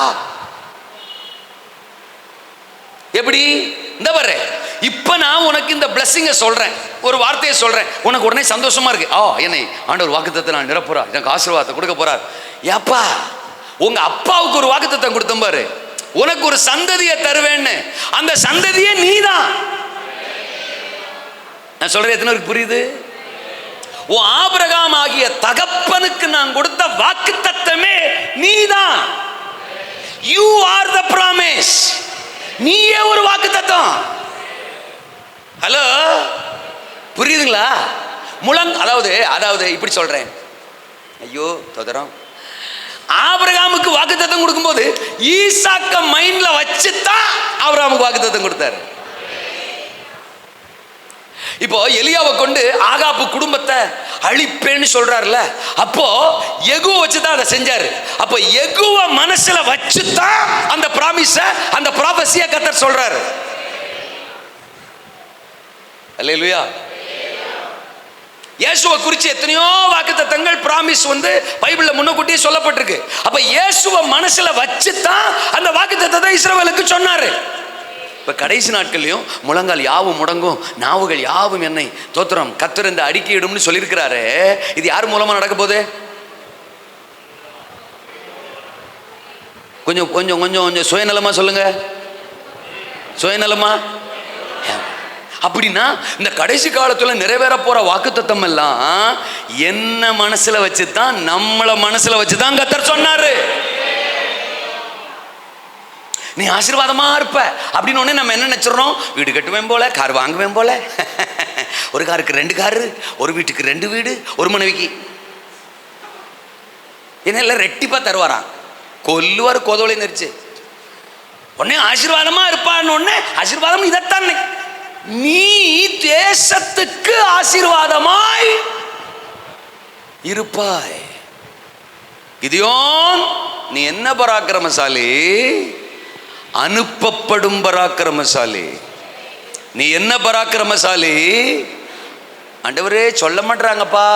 A: எப்படி? இந்த பாரு, இப்ப நான் உனக்கு இந்த பிளஸிங்கை சொல்றேன், ஒரு வார்த்தையை சொல்றேன், உனக்கு உடனே சந்தோஷமா இருக்கு. என்னை ஆண்டவர் வாக்குத்தத்தை நான் நிரப்புறா, எனக்கு ஆசீர்வாதத்தை கொடுக்க போறார். ஏப்பா, உங்க அப்பாவுக்கு ஒரு வாக்குத்தத்தம் கொடுத்தேன் பாரு, உனக்கு ஒரு சந்ததியை தருவேன்னு. அந்த சந்ததியே நீதான். நான் சொல்றேன், எத்தனை பேருக்கு புரியுது? உன் ஆபிரகாம் ஆகிய தகப்பனுக்கு நான் கொடுத்த வாக்குத்தத்தமே நீதான். You are the promise. நீயே ஒரு வாக்குத்தத்தம். ஹலோ, புரியுதுங்களா? அதாவது இப்படி சொல்றேன். ஐயோ தோதரம், ஆபிரகாமுக்கு வாக்குத்தத்தம் கொடுக்கும்போது ஈசாக்க மைண்ட்ல வச்சுதான் ஆபிரகாமுக்கு வாக்குத்தத்தம் கொடுத்தாரு. இப்போ எலியாவை கொண்டு ஆகாப்பு குடும்பத்தை அழிப்பேன்னு சொல்றாருல, அப்போ யெகூவை வச்சுதான் அதை செஞ்சாரு. அப்போ யெகூவை மனசுல வச்சுதான் அந்த பிராமிஸ, அந்த ப்ராபசியை கர்த்தர் சொல்றாரு. அல்லேலூயா. இயேசுவை குறித்து எத்தனையோ வாக்குத்தத்தங்கள் பிராமிஸ் பைபிள்ல முன்னக்கூட்டியே சொல்லப்பட்டிருக்கு. அப்ப இயேசுவை மனசுல வச்சுதான் அந்த வாக்குத்தத்தத்தை இஸ்ரவேலுக்கு சொன்னாரு. இப்ப கடைசி நாட்கள்லயும் முழங்கால் யாவும் முடங்கும், நாவுகள் யாவும் என்னை தோத்திரம் கர்த்தர் இந்த அறிக்கையிடும்னு சொல்லியிருக்கிறாரு. இது யார் மூலமா நடக்க போகுது? கொஞ்சம் கொஞ்சம் கொஞ்சம் கொஞ்சம் சுயநலமா சொல்லுங்க. சுயநலமா? அப்படின்னா இந்த கடைசி காலத்துல நிறைவேற போற வாக்குத்தத்தம் எல்லாம் என்ன மனசுல வச்சுதான், நம்மள மனசுல வச்சுதான் கர்த்தர் சொன்னாரு. நீ ஆசீர்வாதமா இருப்ப அப்படின்னு ஒண்ணு நம்ம என்ன நினைச்சிடறோம்? வீடு கட்டுவேன் போல, கார் வாங்குவேன் போல. ஒரு காருக்கு 2 காரு, ஒரு வீட்டுக்கு 2 வீடு, ஒரு மனைவிக்கு என்ன எல்லாம் ரெட்டிப்பா தருவாராம். கொல்லுவார் கோதோலை நெரிச்சு. உடனே ஆசீர்வாதமா இருப்பான்னு ஒண்ணு. ஆசீர்வாதம் இதைத்தான். நீ தேசத்துக்கு ஆசீர்வாதமாய் இருப்பாய். கிதியோன், நீ என்ன பராக்கிரமசாலி? அனுப்பப்படும் பராக்கிரமசாலி. நீ என்ன பராக்கிரமசாலி? ஆண்டவரே சொல்ல மாட்டாங்கப்பா.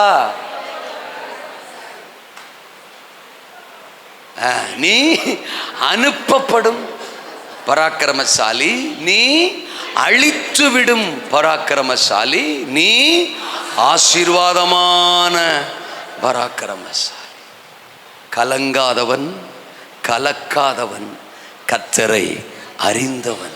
A: நீ அனுப்பப்படும் பராக்கிரமசாலி, நீ அழித்துவிடும் பராக்கிரமசாலி, நீ ஆசீர்வாதமான பராக்கிரமசாலி. கலங்காதவன், கலக்காதவன், கர்த்தரை அறிந்தவன்.